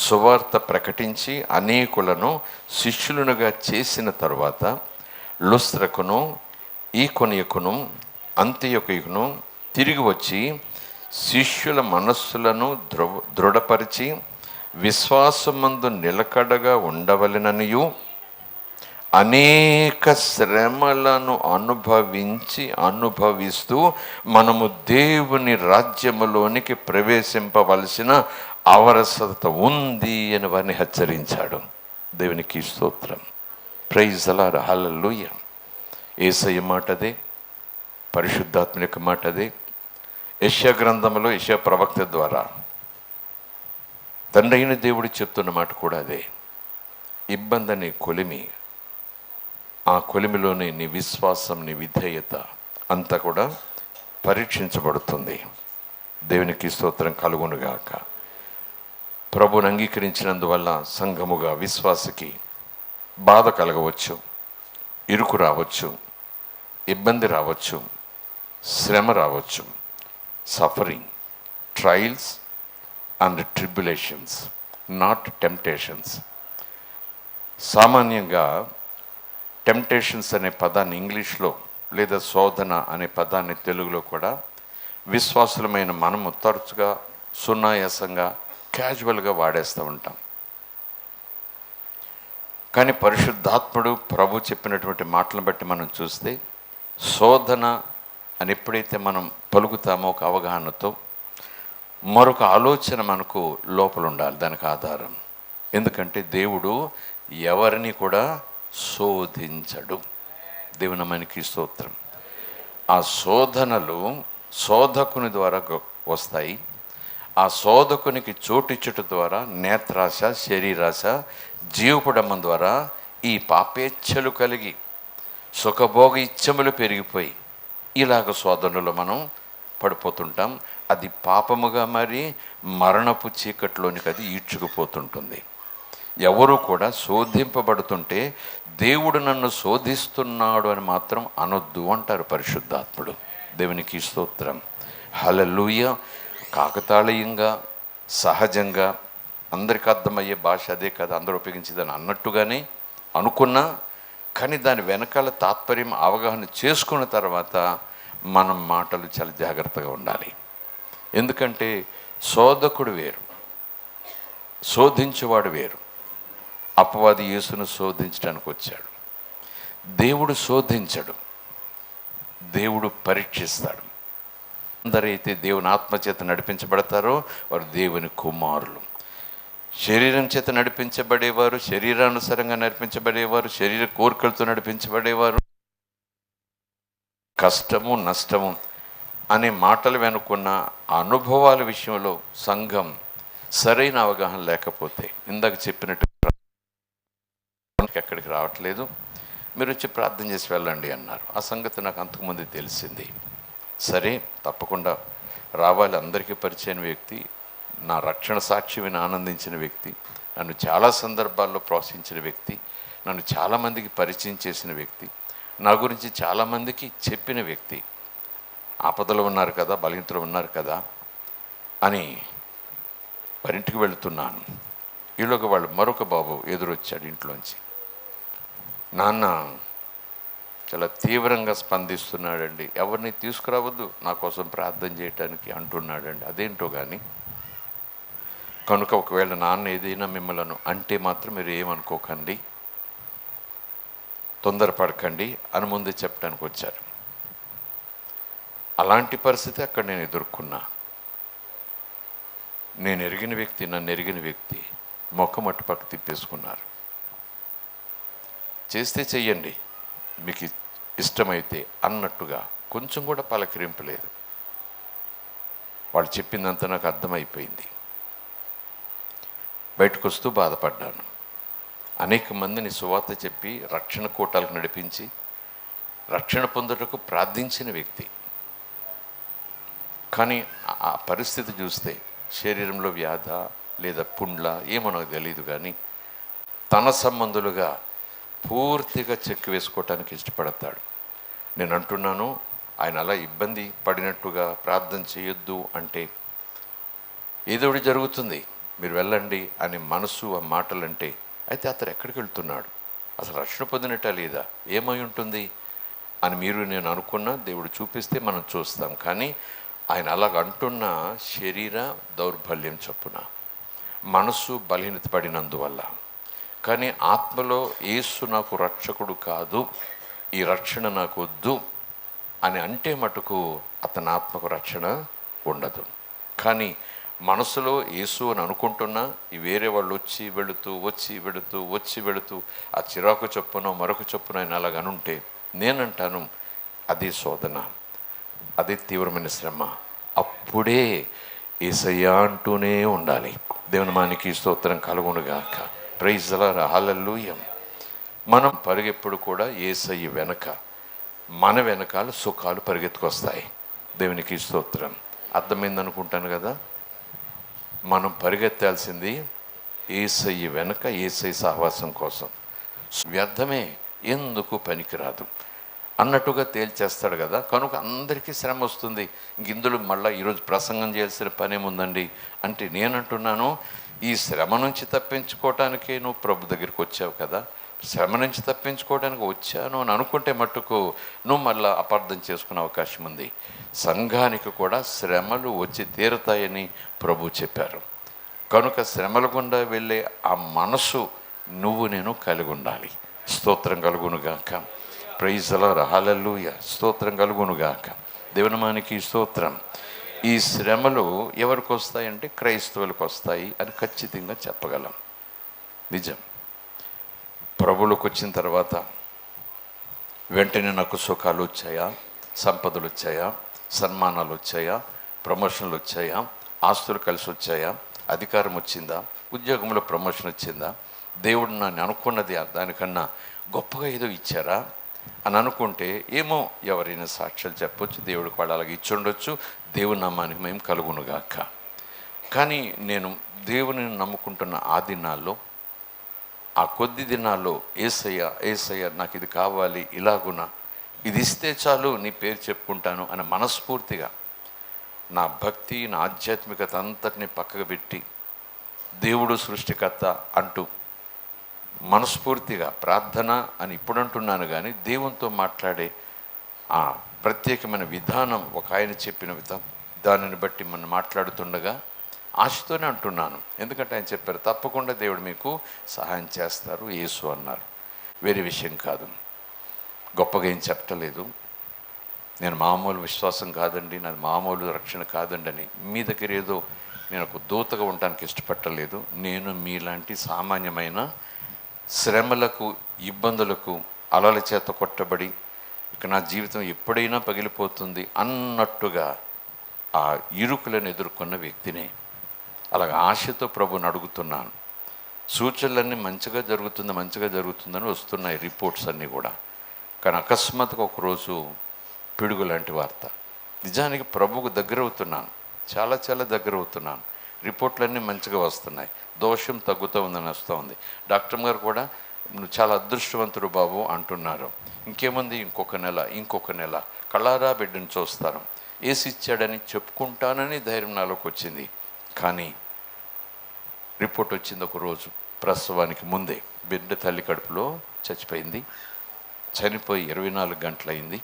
సువార్త ప్రకటించి అనేకులను శిష్యులనుగా చేసిన తరువాత లుస్త్రకును, ఈకొనియకును, అంతియొకయును తిరిగి వచ్చి శిష్యుల మనస్సులను దృఢపరిచి విశ్వాసమందు నిలకడగా ఉండవలెననియు అనేక శ్రమలను అనుభవిస్తూ మనము దేవుని రాజ్యములోనికి ప్రవేశింపవలసిన అవసరత ఉంది అని వారిని హెచ్చరించాడు. దేవునికి స్తోత్రం. ప్రైజ్ ది లార్డ్, హల్లెలూయా. యేసయ్య మాట అదే, పరిశుద్ధాత్మ యొక్క మాట అదే. యెషయా గ్రంథంలో యెషయా ప్రవక్త ద్వారా తండ్రి అయిన దేవుడు చెప్తున్న మాట కూడా అదే. ఇబ్బంది అనే కొలిమి, ఆ కొలిమిలోని నీ విశ్వాసం, నీ విధేయత అంతా కూడా పరీక్షించబడుతుంది. దేవునికి స్తోత్రం కలుగునుగాక. ప్రభువుని అంగీకరించినందువల్ల సంఘముగా విశ్వాసకి బాధ కలగవచ్చు, ఇరుకు రావచ్చు, ఇబ్బంది రావచ్చు, శ్రమ రావచ్చు. Suffering, trials and tribulations, not temptations. సామాన్యంగా టెంప్టేషన్స్ అనే పదాన్ని ఇంగ్లీష్లో లేదా శోధన అనే పదాన్ని తెలుగులో కూడా విశ్వాసులమైన మనము తరచుగా సునాయాసంగా క్యాజువల్గా వాడేస్తూ ఉంటాం. కానీ పరిశుద్ధాత్ముడు ప్రభు చెప్పినటువంటి మాటలను బట్టి మనం చూస్తే శోధన అని ఎప్పుడైతే మనం పలుకుతామో ఒక అవగాహనతో, మరొక ఆలోచన మనకు లోపల ఉండాలి దానికి ఆధారం. ఎందుకంటే దేవుడు ఎవరిని కూడా శోధించడు. దేవుని మనకి స్తోత్రం. ఆ శోధనలు శోధకుని ద్వారా వస్తాయి. ఆ శోధకునికి చోటిచ్చుట ద్వారా నేత్రాశ, శరీరాశ, జీవపుడమ్మం ద్వారా ఈ పాపేచ్ఛలు కలిగి సుఖభోగ ఇచ్చములు పెరిగిపోయి ఇలాగ శోధనలో మనం పడిపోతుంటాం. అది పాపముగా మరి మరణపు చీకట్లోనికి అది ఈడ్చుకుపోతుంటుంది. ఎవరు కూడా శోధింపబడుతుంటే దేవుడు నన్ను శోధిస్తున్నాడు అని మాత్రం అనొద్దు అంటారు పరిశుద్ధాత్ముడు. దేవునికి స్తోత్రం. హల్లెలూయా. కాకతాళీయంగా, సహజంగా అందరికి అర్థమయ్యే భాష అదే కదా, అందరూ ఉపయోగించేదని అన్నట్టుగానే అనుకున్నా, కానీ దాని వెనకాల తాత్పర్యం అవగాహన చేసుకున్న తర్వాత మనం మాటలు చాలా జాగ్రత్తగా ఉండాలి. ఎందుకంటే శోధకుడు వేరు, శోధించేవాడు వేరు. అపవాది యేసును శోధించడానికి వచ్చాడు. దేవుడు శోధించడు, దేవుడు పరీక్షిస్తాడు. అందరైతే దేవుని ఆత్మచేత నడిపించబడతారో వారు దేవుని కుమారులు. శరీరం చేత నడిపించబడేవారు, శరీరానుసారంగా నడిపించబడేవారు, శరీర కోరికలతో నడిపించబడేవారు. కష్టము నష్టము అనే మాటలు వెనుకున్న అనుభవాల విషయంలో సంఘం సరైన అవగాహన లేకపోతే, ఇందాక చెప్పినట్టు ఎక్కడికి రావట్లేదు, మీరు వచ్చి ప్రార్థన చేసి వెళ్ళండి అన్నారు. ఆ సంగతి నాకు అంతకుముందు తెలిసింది. సరే, తప్పకుండా రావాలి. అందరికీ పరిచయన వ్యక్తి, నా రక్షణ సాక్ష్యమని ఆనందించిన వ్యక్తి, నన్ను చాలా సందర్భాల్లో ప్రోత్సహించిన వ్యక్తి, నన్ను చాలామందికి పరిచయం చేసిన వ్యక్తి, నా గురించి చాలామందికి చెప్పిన వ్యక్తి. ఆపదలో ఉన్నారు కదా, బలహీనతలో ఉన్నారు కదా అని వారింటికి వెళుతున్నాను. ఈలోగా వాళ్ళు మరొక బాబు ఎదురొచ్చాడు ఇంట్లోంచి. నాన్న చాలా తీవ్రంగా స్పందిస్తున్నాడండి, ఎవరిని తీసుకురావద్దు నా కోసం ప్రార్థన చేయటానికి అంటున్నాడండి. అదేంటో కానీ, కనుక ఒకవేళ నాన్న ఏదైనా మిమ్మల్ని అంటే మాత్రం మీరు ఏమనుకోకండి, తొందరపడకండి అని ముందే చెప్పడానికి వచ్చారు. అలాంటి పరిస్థితి అక్కడ నేను ఎదుర్కొన్నా. నేను ఎరిగిన వ్యక్తి, నన్ను ఎరిగిన వ్యక్తి ముఖం అటుపక్క తిప్పేసుకున్నారు. చేస్తే చెయ్యండి మీకు ఇష్టమైతే అన్నట్టుగా కొంచెం కూడా పలకరింపలేదు. వాళ్ళు చెప్పిందంతా నాకు అర్థమైపోయింది. బయటకు వస్తూ బాధపడ్డాను. అనేక మందిని సువార్త చెప్పి రక్షణ కూటాలకు నడిపించి రక్షణ పొందుటకు ప్రార్థించిన వ్యక్తి. కానీ ఆ పరిస్థితి చూస్తే శరీరంలో వ్యాధ లేదా పుండ్ల ఏమో నాకు తెలియదు, కానీ తన సంబంధులుగా పూర్తిగా చెక్కు వేసుకోవటానికి ఇష్టపడతాడు. నేను అంటున్నాను, ఆయన అలా ఇబ్బంది పడినట్టుగా ప్రార్థన చేయొద్దు అంటే ఏదో ఒకటి జరుగుతుంది, మీరు వెళ్ళండి అని మనసు ఆ మాటలు అంటే, అయితే అతను ఎక్కడికి వెళ్తున్నాడు, అసలు రక్షణ పొందినట్టా లేదా, ఏమై ఉంటుంది అని మీరు నేను అనుకున్నా దేవుడు చూపిస్తే మనం చూస్తాం. కానీ ఆయన అలాగ అంటున్న శరీర దౌర్బల్యం చొప్పున మనసు బలహీనత పడినందువల్ల, కానీ ఆత్మలో యేసు నాకు రక్షకుడు కాదు, ఈ రక్షణ నాకు వద్దు అని అంటే మటుకు అతని ఆత్మకు రక్షణ ఉండదు. కానీ మనసులో యేసు అని అనుకుంటున్నా ఈ వేరే వాళ్ళు వచ్చి వెళుతూ ఆ చిరాకు చొప్పున మరొక చొప్పున ఆయన అలాగ అనుంటే నేనంటాను అది శోధన, అది తీవ్రమైన శ్రమ. అప్పుడే యేసయ్యా అంటూనే ఉండాలి. దేవుని మానికి స్తోత్రం కలుగునుగాక. Praise the lord. హల్లెలూయా. మనం పరిగెప్పుడు కూడా యేసయ్య వెనక, మన వెనకాల సుఖాలు పరిగెత్తుకొస్తాయి. దేవునికి స్తోత్రం. అర్థమైందనుకుంటాను కదా. మనం పరిగెత్తాల్సింది యేసయ్య వెనక, యేసయ్య సహవాసం కోసం. వ్యర్థమే, ఎందుకు పనికిరాదు అన్నట్టుగా తేల్చేస్తాడు కదా. కనుక అందరికీ శ్రమ వస్తుంది. ఇందులో మళ్ళీ ఈరోజు ప్రసంగం చేయాల్సిన పనేముందండి అంటే నేనంటున్నాను, ఈ శ్రమ నుంచి తప్పించుకోవటానికే నువ్వు ప్రభు దగ్గరికి వచ్చావు కదా. శ్రమ నుంచి తప్పించుకోవడానికి వచ్చాను అని అనుకుంటే మట్టుకు నువ్వు మళ్ళీ అపార్థం చేసుకునే అవకాశం ఉంది. సంఘానికి కూడా శ్రమలు వచ్చి తీరుతాయని ప్రభు చెప్పారు. కనుక శ్రమల గుండా వెళ్ళే ఆ మనసు నువ్వు నేను కలిగి ఉండాలి. స్తోత్రం కలుగునుగాక. Praise the lord. హల్లెలూయా. స్తోత్రం కలుగునుగాక. దేవుని మానికి స్తోత్రం. ఈ శ్రమలు ఎవరికి వస్తాయంటే క్రైస్తవులకు వస్తాయి అని ఖచ్చితంగా చెప్పగలం. నిజం. ప్రభువులకు వచ్చిన తర్వాత వెంటనే నాకు సుఖాలు వచ్చాయా, సంపదలు వచ్చాయా, సన్మానాలు వచ్చాయా, ప్రమోషన్లు వచ్చాయా, ఆస్తులు కలిసి వచ్చాయా, అధికారం వచ్చిందా, ఉద్యోగంలో ప్రమోషన్ వచ్చిందా, దేవుడు నన్ను అనుకున్నది దానికన్నా గొప్పగా ఏదో ఇచ్చారా అని అనుకుంటే ఏమో ఎవరైనా సాక్ష్యాలు చెప్పొచ్చు, దేవుడికి వాడు అలాగే ఇచ్చి ఉండొచ్చు, దేవుని నామానికి మేము కలుగునుగాక. కానీ నేను దేవుని నమ్ముకుంటున్న ఆ దినాల్లో, ఆ కొద్ది దినాల్లో ఏసయ్య నాకు ఇది కావాలి, ఇలాగున ఇది ఇస్తే చాలు నీ పేరు చెప్పుకుంటాను అని మనస్ఫూర్తిగా నా భక్తి, నా ఆధ్యాత్మికత అంతటిని పక్కకు పెట్టి దేవుడు సృష్టికర్త అంటూ మనస్ఫూర్తిగా ప్రార్థన అని ఇప్పుడు అంటున్నాను. కానీ దేవునితో మాట్లాడే ఆ ప్రత్యేకమైన విధానం, ఒక ఆయన చెప్పిన దానిని బట్టి మనం మాట్లాడుతుండగా ఆశతోనే అంటున్నాను. ఎందుకంటే ఆయన చెప్పారు, తప్పకుండా దేవుడు మీకు సహాయం చేస్తారు యేసు అన్నారు. వేరే విషయం కాదు, గొప్పగా ఏం చెప్పలేదు. నేను మామూలు విశ్వాసం కాదండి, నాది మామూలు రక్షణ కాదండి అని మీ దగ్గర ఏదో నేను ఒక దూతగా ఉండడానికి ఇష్టపట్టలేదు. నేను మీలాంటి సామాన్యమైన శ్రమలకు, ఇబ్బందులకు, అలల చేత కొట్టబడి ఇక నా జీవితం ఎప్పుడైనా పగిలిపోతుంది అన్నట్టుగా ఆ ఇరుకులను ఎదుర్కొన్న వ్యక్తినే. అలాగే ఆశతో ప్రభుని అడుగుతున్నాను. సూచనలన్నీ మంచిగా జరుగుతుందని వస్తున్నాయి రిపోర్ట్స్ అన్నీ కూడా. కానీ అకస్మాత్తుగా ఒకరోజు పిడుగు లాంటి వార్త. నిజానికి ప్రభువుకు దగ్గర అవుతున్నాను, చాలా చాలా దగ్గర అవుతున్నాను. రిపోర్ట్లన్నీ మంచిగా వస్తున్నాయి, దోషం తగ్గుతూ ఉందని వస్తూ ఉంది. డాక్టర్ గారు కూడా నువ్వు చాలా అదృష్టవంతుడు బాబు అంటున్నారు. ఇంకేముంది, ఇంకొక నెల కళ్ళారా బిడ్డను చూస్తాను, ఏసి ఇచ్చాడని చెప్పుకుంటానని ధైర్యం నాలోకి వచ్చింది. కానీ రిపోర్ట్ వచ్చింది ఒకరోజు ప్రసవానికి ముందే. బిడ్డ తల్లి కడుపులో చచ్చిపోయింది. చనిపోయి 24 గంటలైంది.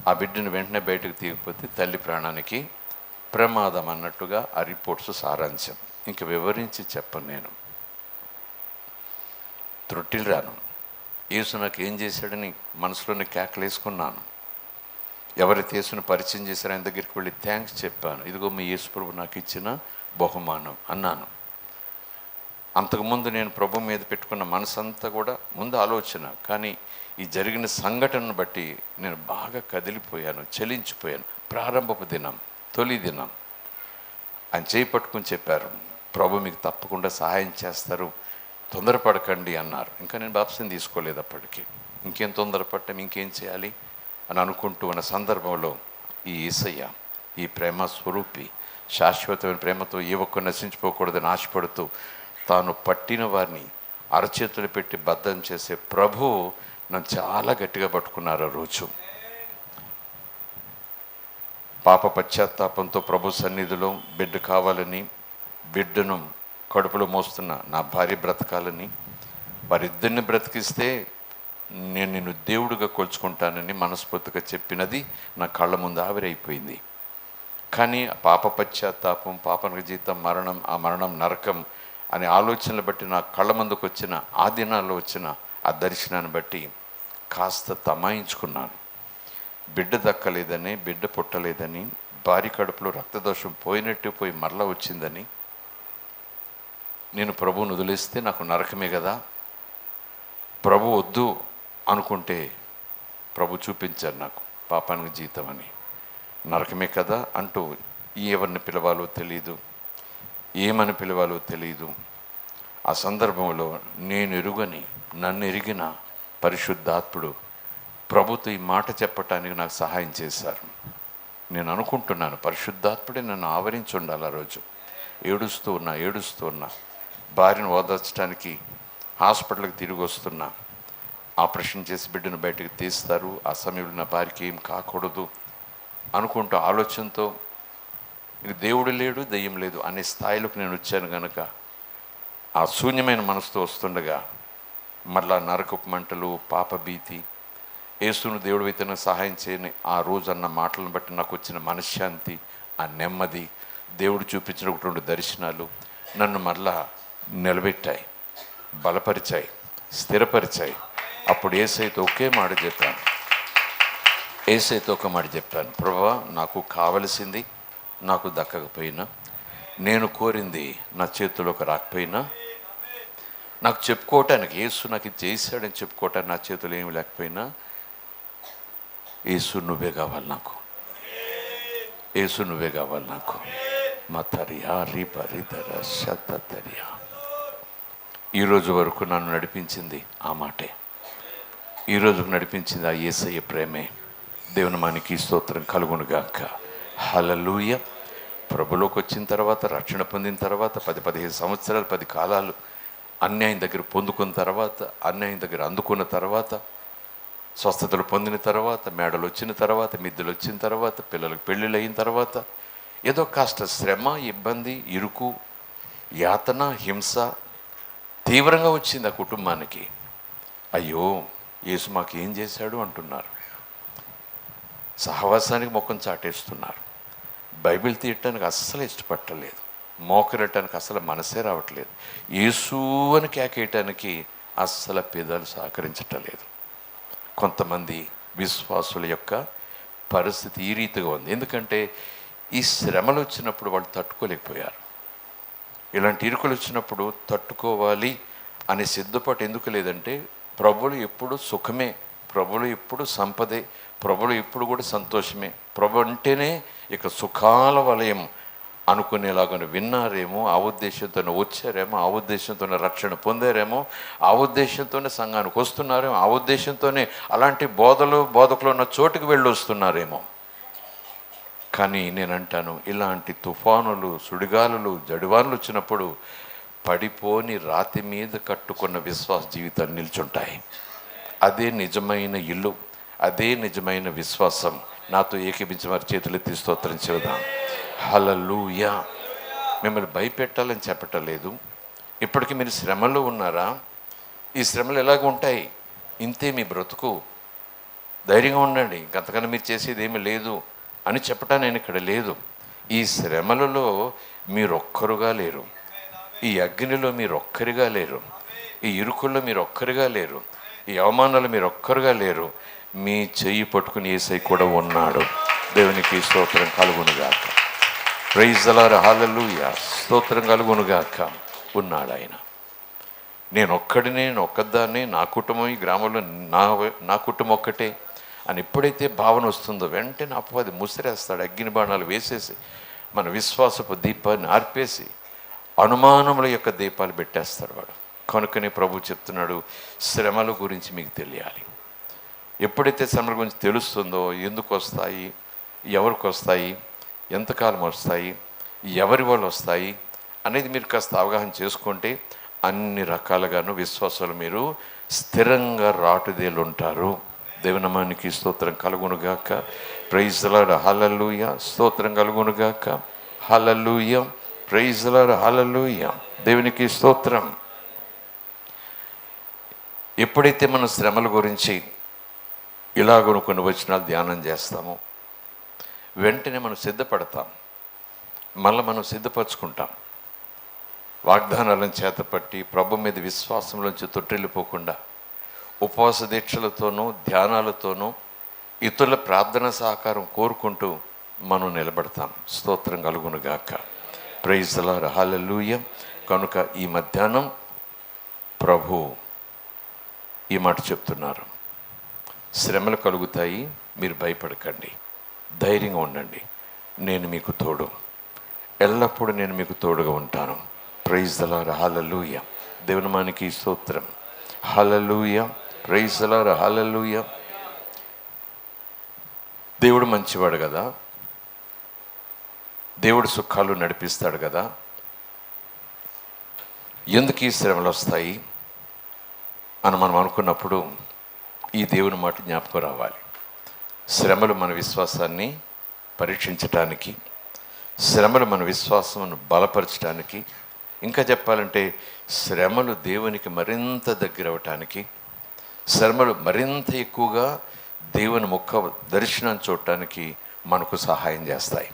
ఆ బిడ్డను వెంటనే బయటకు తీయకపోతే తల్లి ప్రాణానికి ప్రమాదం అన్నట్టుగా ఆ రిపోర్ట్స్ సారాంశం. ఇంక వివరించి చెప్పను, నేను త్రొట్టిలు రాను. యేసు నాకు ఏం చేశాడని మనసులోనే కేకలేసుకున్నాను. ఎవరైతే యేసుని పరిచయం చేశారో ఆయన దగ్గరికి వెళ్ళి థ్యాంక్స్ చెప్పాను. ఇదిగో మీ యేసు ప్రభు నాకు ఇచ్చిన బహుమానం అన్నాను. అంతకుముందు నేను ప్రభు మీద పెట్టుకున్న మనసంతా కూడా ముందు ఆలోచన, కానీ ఈ జరిగిన సంఘటనను బట్టి నేను బాగా కదిలిపోయాను, చలించిపోయాను. ప్రారంభపు దినం, తొలి దినం ఆయన చేయి పట్టుకుని చెప్పారు, ప్రభు మీకు తప్పకుండా సహాయం చేస్తారు, తొందరపడకండి అన్నారు. ఇంకా నేను బాప్తిసం తీసుకోలేదు అప్పటికి. ఇంకేం తొందరపడటం, ఇంకేం చేయాలి అని అనుకుంటూ ఉన్న సందర్భంలో ఈ యేసయ్య, ఈ ప్రేమ స్వరూపి, శాశ్వతమైన ప్రేమతో ఏ ఒక్కరు నశించిపోకూడదని ఆశపడుతూ తాను పట్టిన వారిని అరచేతులు పెట్టి బద్ధం చేసే ప్రభు నన్ను చాలా గట్టిగా పట్టుకున్నారు ఆ రోజు. పాప పశ్చాత్తాపంతో ప్రభు సన్నిధిలో బిడ్డ కావాలని, బిడ్డను కడుపులో మోస్తున్న నా భార్య బ్రతకాలని, వారిద్దరిని బ్రతికిస్తే నేను నిన్ను దేవుడిగా కొలుచుకుంటానని మనస్ఫూర్తిగా చెప్పినది నా కళ్ళ ముందు ఆవిరైపోయింది. కానీ పాప పశ్చాత్తాపం, పాపానికి జీతం మరణం, ఆ మరణం నరకం అనే ఆలోచనలు బట్టి నా కళ్ళ ముందుకు వచ్చిన ఆ దినాల్లో వచ్చిన ఆ దర్శనాన్ని బట్టి కాస్త తమాయించుకున్నాను. బిడ్డ దక్కలేదని, బిడ్డ పుట్టలేదని, భార్య కడుపులో రక్తదోషం పోయినట్టు పోయి మరలా వచ్చిందని, నేను ప్రభువును వదిలేస్తే నాకు నరకమే కదా, ప్రభు వద్దు అనుకుంటే ప్రభు చూపించారు నాకు పాపానికి జీతం అని. నరకమే కదా అంటూ ఎవరిని పిలవాలో తెలియదు, ఏమని పిలవాలో తెలియదు. ఆ సందర్భంలో నేను ఎరుగని, నన్ను ఎరిగిన పరిశుద్ధాత్ముడు ప్రభుతో ఈ మాట చెప్పటానికి నాకు సహాయం చేశారు. నేను అనుకుంటున్నాను పరిశుద్ధాత్ముడే నన్ను ఆవరించి ఉండాలి. ఆ రోజు ఏడుస్తూ ఉన్నా భార్యను ఓదార్చడానికి హాస్పిటల్కి తిరిగి వస్తున్నా. ఆపరేషన్ చేసి బిడ్డను బయటకు తీస్తారు, ఆ సమయంలో నా భార్యకి ఏం కాకూడదు అనుకుంటూ ఆలోచనతో ఇక దేవుడు లేడు, దెయ్యం లేదు అనే స్థాయిలోకి నేను వచ్చాను కనుక ఆ శూన్యమైన మనసుతో వస్తుండగా మరలా నరకపు మంటలు, పాప భీతి, యేసును దేవుడు అయితే నాకు సహాయం చేయని ఆ రోజు అన్న మాటలను బట్టి నాకు వచ్చిన మనశ్శాంతి, ఆ నెమ్మది, దేవుడు చూపించిన 2 దర్శనాలు నన్ను మరలా నిలబెట్టాయి, బలపరిచాయి, స్థిరపరిచాయి. అప్పుడు యేసయ్యతో ఒక మాట చెప్పాను, ప్రభువా నాకు కావలసింది నాకు దక్కకపోయినా, నేను కోరింది నా చేతిలోకి రాకపోయినా, నాకు చెప్పుకోవటానికి యేసు నాకు ఇది చేశాడని చెప్పుకోవటానికి నా చేతులు ఏమి లేకపోయినా, యేసు నువ్వే కావాలి నాకు. యేసు నువ్వే కావాలి నాకు. మతరియా రిపరిధర శతరియా. ఈరోజు వరకు నన్ను నడిపించింది ఆ మాటే, ఈ రోజుకు నడిపించింది ఆ యేసయ్య ప్రేమే. దేవుని మనకి స్తోత్రం కలుగునుగాక. హల్లెలూయా. ప్రభులోకి వచ్చిన తర్వాత, రక్షణ పొందిన తర్వాత 10-15 సంవత్సరాలు 10 కాలాలు అన్యాయం దగ్గర పొందుకున్న తర్వాత, అన్యాయం దగ్గర అందుకున్న తర్వాత, స్వస్థతలు పొందిన తర్వాత, మేడలు వచ్చిన తర్వాత, మిద్దెలు వచ్చిన తర్వాత, పిల్లలకు పెళ్ళిళ్ళు అయిన తర్వాత, ఏదో కాస్త శ్రమ, ఇబ్బంది, ఇరుకు, యాతన, హింస తీవ్రంగా వచ్చింది ఆ కుటుంబానికి. అయ్యో యేసు మాకు ఏం చేశాడు అంటున్నారు. సహవాసానికి ముఖం చాటేస్తున్నారు. బైబిల్ తీయటానికి అస్సలు ఇష్టపడలేదు. మోకరటానికి అసలు మనసే రావట్లేదు. యేసు అని కేకేయటానికి అస్సలు పేదాలు సహకరించటం లేదు. కొంతమంది విశ్వాసుల యొక్క పరిస్థితి ఈ రీతిగా ఉంది. ఎందుకంటే ఈ శ్రమలు వచ్చినప్పుడు వాళ్ళు తట్టుకోలేకపోయారు. ఇలాంటి ఇరుకులు వచ్చినప్పుడు తట్టుకోవాలి అనే సిద్ధపాటు ఎందుకు లేదంటే, ప్రభువులు ఎప్పుడు సుఖమే, ప్రభువులు ఎప్పుడు సంపదే, ప్రభువులు ఎప్పుడు కూడా సంతోషమే, ప్రభు అంటేనే ఇక సుఖాల వలయం అనుకునేలాగా విన్నారేమో, ఆ ఉద్దేశంతోనే వచ్చారేమో, ఆ ఉద్దేశంతోనే రక్షణ పొందారేమో, ఆ ఉద్దేశంతోనే సంఘానికి వస్తున్నారేమో, ఆ ఉద్దేశంతోనే అలాంటి బోధకులు ఉన్న చోటుకి వెళ్ళి వస్తున్నారేమో. కానీ నేనంటాను, ఇలాంటి తుఫానులు, సుడిగాలులు, జడివానులు వచ్చినప్పుడు పడిపోని రాతి మీద కట్టుకున్న విశ్వాస జీవితాన్ని నిల్చుంటాయి. అదే నిజమైన ఇల్లు, అదే నిజమైన విశ్వాసం. నాతో ఏకీపించి వారి చేతులెత్తి స్తోత్రం చెబుదాం. హల్లెలూయా. మిమ్మల్ని భయపెట్టాలని చెప్పటం లేదు. ఇప్పటికీ మీరు శ్రమలో ఉన్నారా? ఈ శ్రమలు ఎలాగ ఉంటాయి? ఇంతే మీ బ్రతుకు, ధైర్యంగా ఉండండి, ఇంకంతకన్నా మీరు చేసేది ఏమీ లేదు అని చెప్పటం నేను ఇక్కడ లేదు. ఈ శ్రమలలో మీరొక్కరుగా లేరు, ఈ అగ్నిలో మీరొక్కరిగా లేరు, ఈ ఇరుకుల్లో మీరొక్కరిగా లేరు, ఈ అవమానాలు మీరొక్కరుగా లేరు. మీ చెయ్యి పట్టుకుని యేసయ్య కూడా ఉన్నాడు. దేవునికి స్తోత్రం కలుగునుగాక. Praise the lord. హల్లెలూయా. స్తోత్రం కలుగునుగాక. ఉన్నాడు ఆయన. నేను ఒక్కదాన్ని, నా కుటుంబం ఈ గ్రామంలో నా కుటుంబం ఒక్కటే అని ఎప్పుడైతే భావన వస్తుందో వెంటనే అపవాది ముసిరేస్తాడు. అగ్ని బాణాలు వేసేసి మన విశ్వాసపు దీపాన్ని ఆర్పేసి అనుమానముల యొక్క దీపాలు పెట్టేస్తాడు వాడు. కనుకనే ప్రభు చెప్తున్నాడు, శ్రమల గురించి మీకు తెలియాలి. ఎప్పుడైతే శ్రమల గురించి తెలుస్తుందో, ఎందుకు వస్తాయి, ఎవరికి వస్తాయి, ఎంతకాలం వస్తాయి, ఎవరి వాళ్ళు వస్తాయి అనేది మీరు కాస్త అవగాహన చేసుకుంటే అన్ని రకాలుగాను విశ్వాసాలు మీరు స్థిరంగా రాటుదేలుంటారు. దేవునామానికి స్తోత్రం కలుగునుగాక. Praise the lord. హల్లెలూయా. స్తోత్రం కలుగునుగాక. Hallelujah. Praise the lord. Hallelujah. దేవునికి స్తోత్రం. ఎప్పుడైతే మన శ్రమల గురించి ఇలాగను కొన్ని వచనాలు ధ్యానం చేస్తామో వెంటనే మనం సిద్ధపడతాం, మళ్ళీ మనం సిద్ధపరచుకుంటాం. వాగ్దానాలను చేతపట్టి ప్రభు మీద విశ్వాసంలోంచి తొట్టిల్లిపోకుండా ఉపవాస దీక్షలతోనూ ధ్యానాలతోనూ ఇతరుల ప్రార్థన సహకారం కోరుకుంటూ మనం నిలబడతాం. స్తోత్రం కలుగునుగాక. Praise the lord. హల్లెలూయా. కనుక ఈ మధ్యాహ్నం ప్రభు ఈ మాట చెప్తున్నారు, శ్రమలు కలుగుతాయి, మీరు భయపడకండి, ధైర్యంగా ఉండండి, నేను మీకు తోడు, ఎల్లప్పుడూ నేను మీకు తోడుగా ఉంటాను. Praise the lord. హల్లెలూయా. దేవునామానికి స్తోత్రం. Hallelujah. Praise the lord. Hallelujah. దేవుడు మంచివాడు కదా, దేవుడు సుఖాలు నడిపిస్తాడు కదా. ఎందుకు ఈ శ్రమలు వస్తాయి అని మనం అనుకున్నప్పుడు ఈ దేవుని మాట జ్ఞాపకం రావాలి. శ్రమలు మన విశ్వాసాన్ని పరీక్షించటానికి, శ్రమలు మన విశ్వాసమును బలపరచడానికి, ఇంకా చెప్పాలంటే శ్రమలు దేవునికి మరింత దగ్గర అవ్వటానికి, శ్రమలు మరింత ఎక్కువగా దేవుని ముఖ దర్శనాన్ని చూడటానికి మనకు సహాయం చేస్తాయి.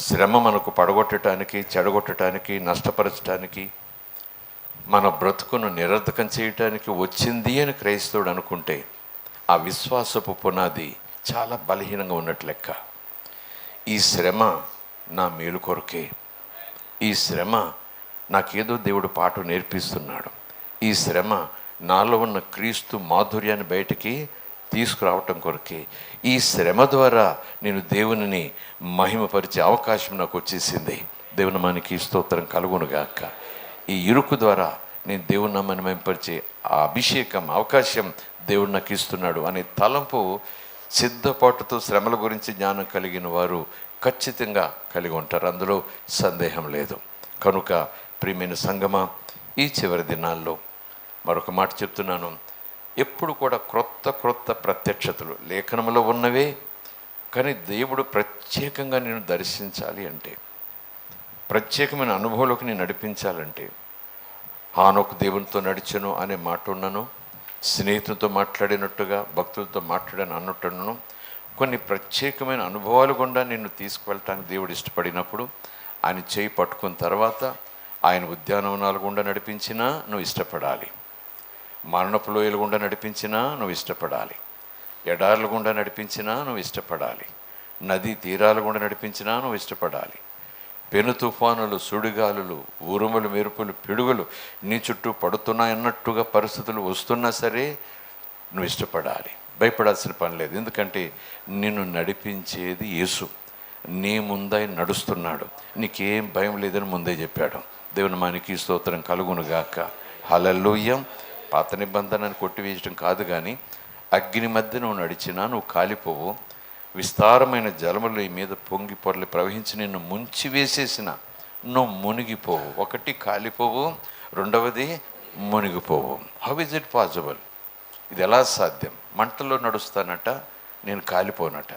శ్రమ మనకు పడగొట్టడానికి, చెడగొట్టడానికి, నష్టపరచడానికి, మన బ్రతుకును నిరర్ధకం చేయటానికి వచ్చింది అని క్రైస్తవుడు అనుకుంటే ఆ విశ్వాసపు పునాది చాలా బలహీనంగా ఉన్నట్లు లెక్క. ఈ శ్రమ నా మేలు కొరకే, ఈ శ్రమ నాకేదో దేవుడు పాఠం నేర్పిస్తున్నాడు, ఈ శ్రమ నాలో ఉన్న క్రీస్తు మాధుర్యాన్ని బయటికి తీసుకురావటం కొరకే, ఈ శ్రమ ద్వారా నేను దేవునిని మహిమపరిచే అవకాశం నాకు వచ్చేసింది. దేవుని మనకి స్తోత్రం కలుగునుగాక. ఈ ఇరుకు ద్వారా నేను దేవుని నామాన్ని మహిమపరిచే ఆ అభిషేకం, అవకాశం దేవుడు నాకు ఇస్తున్నాడు అనే తలంపు, సిద్ధపాటుతో శ్రమల గురించి జ్ఞానం కలిగిన వారు ఖచ్చితంగా కలిగి ఉంటారు, అందులో సందేహం లేదు. కనుక ప్రియమైన సంగమా, ఈ చివరి దినాల్లో మరొక మాట చెప్తున్నాను, ఎప్పుడు కూడా క్రొత్త ప్రత్యక్షతలు లేఖనంలో ఉన్నవే. కానీ దేవుడు ప్రత్యేకంగా నేను దర్శించాలి అంటే, ప్రత్యేకమైన అనుభవంలోకి నేను నడిపించాలంటే, హానోకు దేవునితో నడిచెను అనే మాట ఉన్నాను, స్నేహితులతో మాట్లాడినట్టుగా భక్తులతో మాట్లాడాను అన్నట్టున్నాను. కొన్ని ప్రత్యేకమైన అనుభవాలు గుండా నిన్ను తీసుకువెళ్ళటానికి దేవుడు ఇష్టపడినప్పుడు, ఆయన చేయి పట్టుకున్న తర్వాత ఆయన ఉద్యానవనాలు గుండా నడిపించినా నువ్వు ఇష్టపడాలి, మరణపు లోయల గుండా నడిపించినా నువ్వు ఇష్టపడాలి, ఎడార్ల గుండా నడిపించినా నువ్వు ఇష్టపడాలి, నదీ తీరాల గుండా నడిపించినా నువ్వు ఇష్టపడాలి. పెను తుఫానులు, సుడిగాలులు, ఉరుములు, మెరుపులు, పిడుగులు నీ చుట్టూ పడుతున్నాయన్నట్టుగా పరిస్థితులు వస్తున్నా సరే నువ్వు ఇష్టపడాలి. భయపడాల్సిన పని లేదు, ఎందుకంటే నిన్ను నడిపించేది యేసు. నీ ముందై నడుస్తున్నాడు, నీకేం భయం లేదని ముందే చెప్పాడు. దేవుని మనకి స్తోత్రం కలుగునుగాక. హల్లెలూయా. పాత నిబంధనను కొట్టివేయటం కాదు, కానీ అగ్ని మధ్య నువ్వు నడిచినా నువ్వు కాలిపోవు, విస్తారమైన జలములు నీ మీద పొంగి పొరలి ప్రవహించి నిన్ను ముంచి వేసేసిన నువ్వు మునిగిపోవు. ఒకటి కాలిపోవు, రెండవది మునిగిపోవు. How is it possible? ఇది ఎలా సాధ్యం? మంటల్లో నడుస్తానట, నేను కాలిపోనట,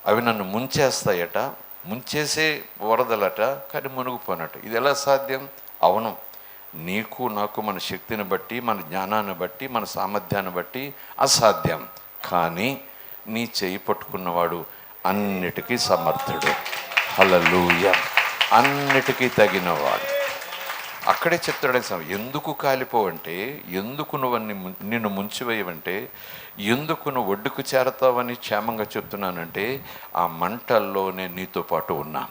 అవి నన్ను ముంచేస్తాయట, ముంచేసే వరదలట, కానీ మునిగిపోనట. ఇది ఎలా సాధ్యం? అవును, నీకు నాకు మన శక్తిని బట్టి, మన జ్ఞానాన్ని బట్టి, మన సామర్థ్యాన్ని బట్టి అసాధ్యం. కానీ నీ చేయి పట్టుకున్నవాడు అన్నిటికీ సమర్థుడు. హల్లెలూయా. అన్నిటికీ తగినవాడు. అక్కడే చెప్తాడు, ఎందుకు కాలిపోవంటే, ఎందుకు నిన్ను ముంచివేయవంటే, ఎందుకు నువ్వు ఒడ్డుకు చేరతావని క్షేమంగా చెప్తున్నానంటే, ఆ మంటల్లో నేను నీతో పాటు ఉన్నా,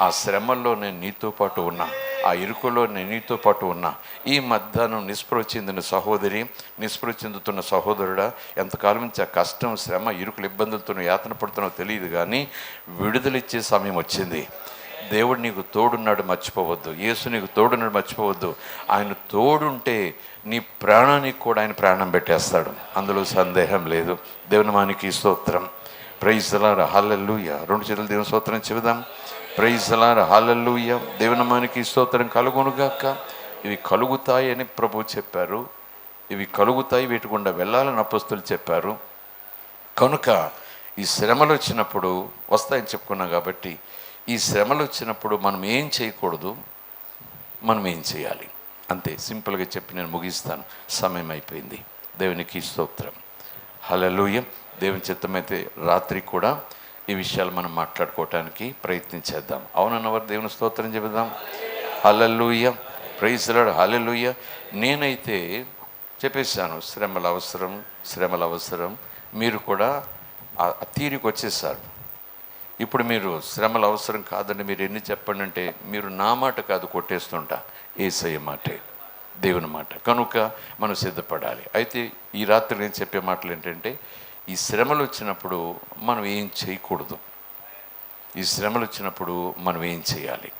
ఆ శ్రమల్లో నేను నీతో పాటు ఉన్నా, ఆ ఇరుకులో నేను నీతో పాటు ఉన్నా. ఈ మధ్యాహ్నం నిస్పృహ చెందిన సహోదరి, నిస్పృహ చెందుతున్న సహోదరుడా, ఎంతకాలం నుంచి ఆ కష్టం, శ్రమ, ఇరుకులు, ఇబ్బందులతో యాతన పడుతున్నావు తెలియదు, కానీ విడుదలిచ్చే సమయం వచ్చింది. దేవుడు నీకు తోడున్నాడు, మర్చిపోవద్దు. యేసు నీకు తోడున్నాడు, మర్చిపోవద్దు. ఆయన తోడుంటే నీ ప్రాణానికి కూడా ఆయన ప్రాణం పెట్టేస్తాడు, అందులో సందేహం లేదు. దేవుని మానికి స్తోత్రం. Praise the lord. హల్లెలూయా. రెండు చేతులు దేవుని స్తోత్రం చెబుదాం. Praise the lord. హల్లెలూయా. దేవుని మానికి స్తోత్రం కలుగునుగాక. ఇవి కలుగుతాయి అని ప్రభువు చెప్పారు, ఇవి కలుగుతాయి, వీటి గుండా వెళ్ళాలని అపొస్తలులు చెప్పారు. కనుక ఈ శ్రమలు వచ్చినప్పుడు వస్తాయని చెప్పుకున్నాం కాబట్టి, ఈ శ్రమలు వచ్చినప్పుడు మనం ఏం చేయకూడదు, మనం ఏం చేయాలి, అంతే సింపుల్గా చెప్పి నేను ముగిస్తాను. సమయం అయిపోయింది. దేవునికి స్తోత్రం. హల్లెలూయా. దేవుని చిత్తమైతే రాత్రి కూడా ఈ విషయాలు మనం మాట్లాడుకోవటానికి ప్రయత్నించేద్దాం. అవునన్నవారు దేవుని స్తోత్రం చెబుదాం. Hallelujah. Praise the lord. Hallelujah. నేనైతే చెప్పేశాను, శ్రమల అవసరం. మీరు కూడా ఆ తీరికి వచ్చేసారు. ఇప్పుడు మీరు శ్రమల అవసరం కాదండి, మీరు ఎన్ని చెప్పండి అంటే, మీరు నా మాట కాదు కొట్టేస్తుంటా, యేసయ్య మాటే, దేవుని మాట. కనుక మనం సిద్ధపడాలి. అయితే ఈ రాత్రి నేను చెప్పే మాటలు ఏంటంటే, ఈ శ్రమలు వచ్చినప్పుడు మనం ఏం చేయకూడదు, ఈ శ్రమలు వచ్చినప్పుడు మనం ఏం చేయాలి.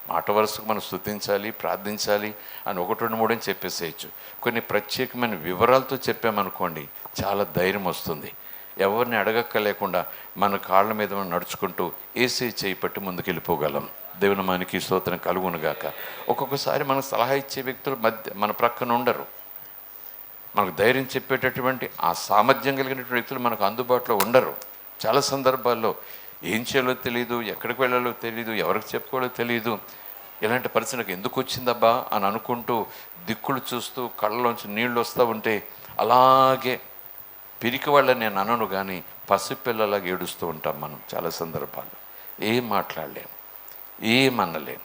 మాట వరుసకు మనం స్తుతించాలి, ప్రార్థించాలి అని 1, 2, 3 అని చెప్పేసేయచ్చు. కొన్ని ప్రత్యేకమైన వివరాలతో చెప్పామనుకోండి, చాలా ధైర్యం వస్తుంది. ఎవరిని అడగక్కలేకుండా మన కాళ్ళ మీద మనం నడుచుకుంటూ ఏసీ చేయి పట్టి ముందుకెళ్ళిపోగలం. దేవుని మనకి స్తోత్రం కలుగునుగాక. ఒక్కొక్కసారి మనకు సలహా ఇచ్చే వ్యక్తులు మన ప్రక్కన ఉండరు, మనకు ధైర్యం చెప్పేటటువంటి ఆ సామర్థ్యం కలిగినటువంటి వ్యక్తులు మనకు అందుబాటులో ఉండరు. చాలా సందర్భాల్లో ఏం చేయాలో తెలియదు, ఎక్కడికి వెళ్ళాలో తెలియదు, ఎవరికి చెప్పుకోవాలో తెలియదు. ఇలాంటి పరిస్థితి నాకు ఎందుకు వచ్చిందబ్బా అని అనుకుంటూ దిక్కులు చూస్తూ కళ్ళలోంచి నీళ్ళు వస్తూ ఉంటే, అలాగే పిరికి వాళ్ళని నేను అనను, కానీ పసిపిల్లలాగా ఏడుస్తూ ఉంటాం మనం చాలా సందర్భాల్లో. ఏం మాట్లాడలేం, ఏమనలేం,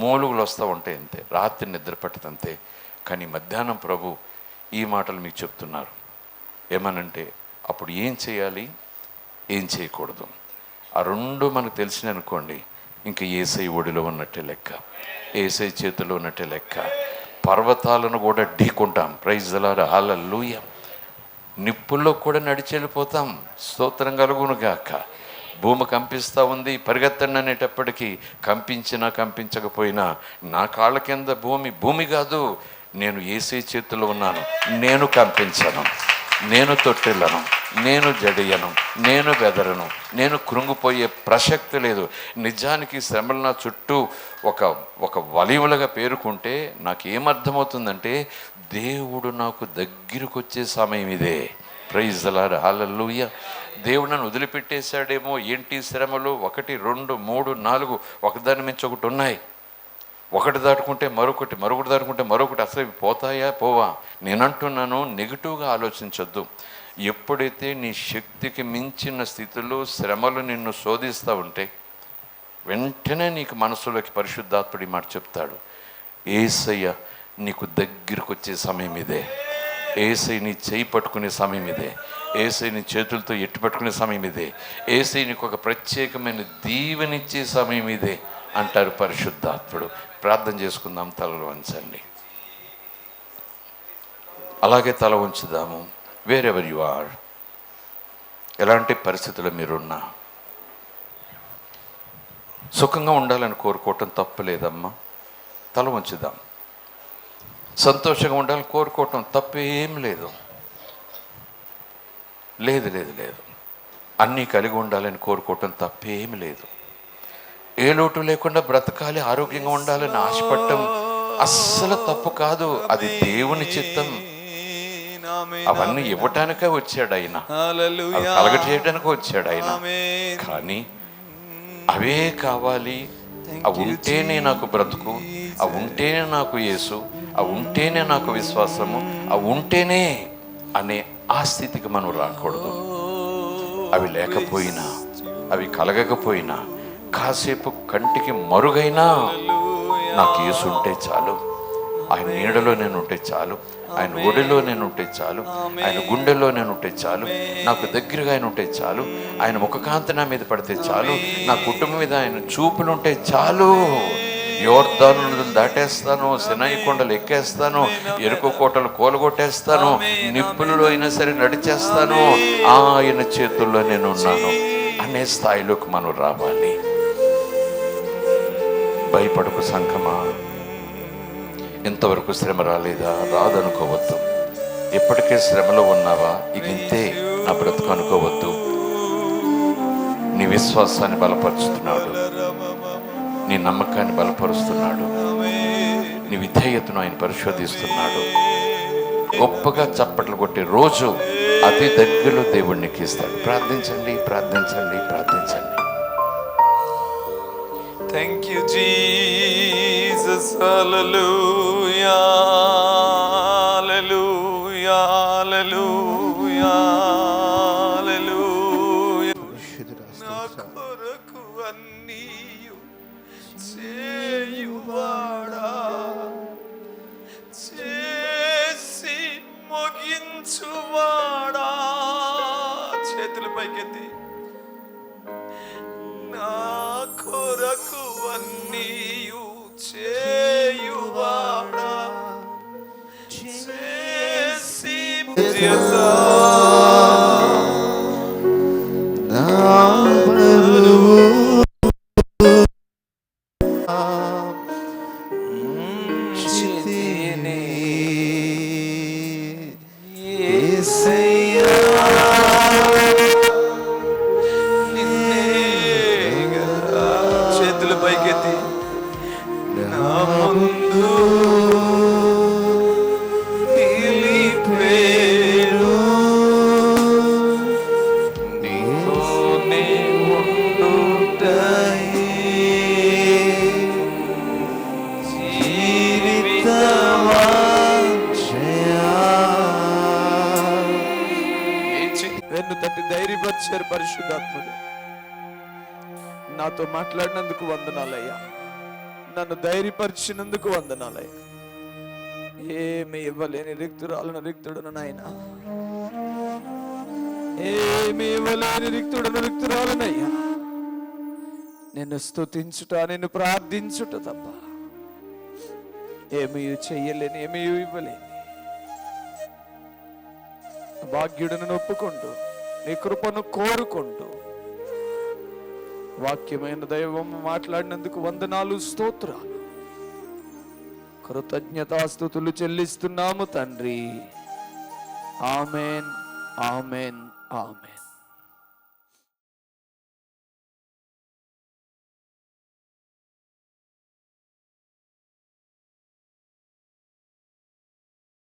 మూలుగులు వస్తూ ఉంటాయి అంతే, రాత్రి నిద్ర పట్టదంతే. కానీ మధ్యాహ్నం ప్రభు ఈ మాటలు మీకు చెప్తున్నారు. ఏమనంటే, అప్పుడు ఏం చేయాలి, ఏం చేయకూడదు, ఆ రెండు మనకు తెలిసినాయి అనుకోండి, ఇంక యేసై ఒడిలో ఉన్నట్టే లెక్క, యేసై చేతిలో ఉన్నట్టే లెక్క. పర్వతాలను కూడా ఢీకుంటాం. Praise the lord. హల్లెలూయా. నిప్పుల్లో కూడా నడిచి వెళ్ళిపోతాం. స్తోత్రం కలుగును గాక. భూమి కంపిస్తూ ఉంది, పరిగెత్తండి అనేటప్పటికీ కంపించినా కంపించకపోయినా నా కాళ్ళ కింద భూమి కాదు, నేను యేసే చేతుల్లో ఉన్నాను. నేను కంపించను, నేను తొట్టిల్లను, నేను జడియను, నేను బెదరను, నేను కృంగిపోయే ప్రసక్తి లేదు. నిజానికి శ్రమలు నా చుట్టూ ఒక వలయములుగా పేరుకుంటే నాకు ఏమర్థమవుతుందంటే, దేవుడు నాకు దగ్గరకు వచ్చే సమయం ఇదే. Praise the lord, hallelujah. దేవుడు నన్ను వదిలిపెట్టేశాడేమో, ఏంటి శ్రమలు 1 2 3 4 ఒకదాని మించి ఒకటి ఉన్నాయి. ఒకటి దాటుకుంటే మరొకటి, మరొకటి దాటుకుంటే మరొకటి. అసలు ఇవి పోతాయా పోవా? నేనంటున్నాను, నెగిటివ్గా ఆలోచించొద్దు. ఎప్పుడైతే నీ శక్తికి మించిన స్థితిలో శ్రమలు నిన్ను శోధిస్తూ ఉంటే వెంటనే నీకు మనసులోకి పరిశుద్ధాత్ముడి మాట చెప్తాడు, యేసయ్య నీకు దగ్గరకు వచ్చే సమయం ఇదే, యేసయ్య నీ చేయి పట్టుకునే సమయం ఇదే, యేసయ్య నీ చేతులతో ఎట్టు పట్టుకునే సమయం ఇదే, యేసయ్య నీకు ఒక ప్రత్యేకమైన దీవెనిచ్చే సమయం ఇదే అంటారు పరిశుద్ధాత్ముడు. ప్రార్థన చేసుకుందాం. తలలు వంచండి. అలాగే తల ఉంచుదాము. వేరెవర్ యు ఆర్, ఎలాంటి పరిస్థితుల్లో మీరున్నా సుఖంగా ఉండాలని కోరుకోవటం తప్పులేదమ్మా. తల ఉంచుదాం. సంతోషంగా ఉండాలని కోరుకోవటం తప్పేం లేదు. లేదు లేదు లేదు అన్నీ కలిగి ఉండాలని కోరుకోవటం తప్పేమి లేదు. ఏ లోటు లేకుండా బ్రతకాలి, ఆరోగ్యంగా ఉండాలని ఆశపడటం అస్సలు తప్పు కాదు. అది దేవుని చిత్తం. అవన్నీ ఇవ్వటానికే వచ్చాడు ఆయన, అవి కలగజేయటానికే వచ్చాడు ఆయన. కానీ అవే కావాలి, అవి ఉంటేనే నాకు బ్రతుకు, అవి ఉంటేనే నాకు యేసు, అవి ఉంటేనే నాకు విశ్వాసము, అవి ఉంటేనే అనే ఆ స్థితికి మనం రాకూడదు. అవి లేకపోయినా, అవి కలగకపోయినా, కాసేపు కంటికి మరుగైనా నాకు యేసు ఉంటే చాలు, ఆయన నీడలో నేను ఉంటే చాలు, ఆయన ఒడిలో నేను ఉంటే చాలు, ఆయన గుండెల్లో నేను ఉంటే చాలు, నాకు దగ్గరగా ఆయన ఉంటే చాలు, ఆయన ముఖకాంతి నా మీద పడితే చాలు, నా కుటుంబం మీద ఆయన చూపులు ఉంటే చాలు. యోర్దాను నదులు దాటేస్తాను, సినాయి కొండలు ఎక్కేస్తాను, ఎరుకు కోటలు కూలగొట్టేస్తాను, నిప్పులలో అయినా సరే నడిచేస్తాను, ఆయన చేతుల్లో నేను ఉన్నాను అనే స్థాయిలోకి మనం రావాలి. భయపడకు సంఘమా. ఇంతవరకు శ్రమ రాలేదా? రాదనుకోవద్దు. ఇప్పటికే శ్రమలో ఉన్నావా? ఇక ఇంతే నా బ్రతుకు అనుకోవద్దు. నీ విశ్వాసాన్ని బలపరుస్తున్నాడు, నీ నమ్మకాన్ని బలపరుస్తున్నాడు, నీ విధేయతను ఆయన పరిశోధిస్తున్నాడు. గొప్పగా చప్పట్లు కొట్టే రోజు అతి దగ్గరలో దేవుడు నీకు ఇస్తాడు. ప్రార్థించండి, ప్రార్థించండి, ప్రార్థించండి. Thank you, Jesus. Hallelujah, hallelujah, hallelujah, hallelujah. Na koraku anniyu cheyuvada chesi moginchuvada. చేతులు పైకెత్తి, నా కొరకు అన్నీయు చేయువాడా చేసి చేతులు పైకెత్తి, నా ముందు నిలిపేరు నీతోనే ఉండుటయే జీవితవాంఛయా. వెన్ను తట్టి ధైర్యపరిచారు పరిశుద్ధాత్ముడు. నాతో మాట్లాడినందుకు వందనాలయ్యా, నన్ను ధైర్యపరిచినందుకు వందనాలయ్యా. ఏమి ఇవ్వలేని రిక్తురాలను రిక్తుడను నాయన, ఏమి ఇవ్వలేని రిక్తురాలనయ్యా. నిన్ను స్తుతించుట, నిన్ను ప్రార్థించుట తప్ప ఏమీ చెయ్యలేని, ఏమీ ఇవ్వలేని భాగ్యుడను ఒప్పుకుంటూ నీ కృపను కోరుకుంటూ వాక్యమైన దైవం మాట్లాడినందుకు వందనాలు, స్తోత్రాలు, కృతజ్ఞతాస్తుతులు చెల్లిస్తున్నాము తండ్రి. Amen, amen, amen.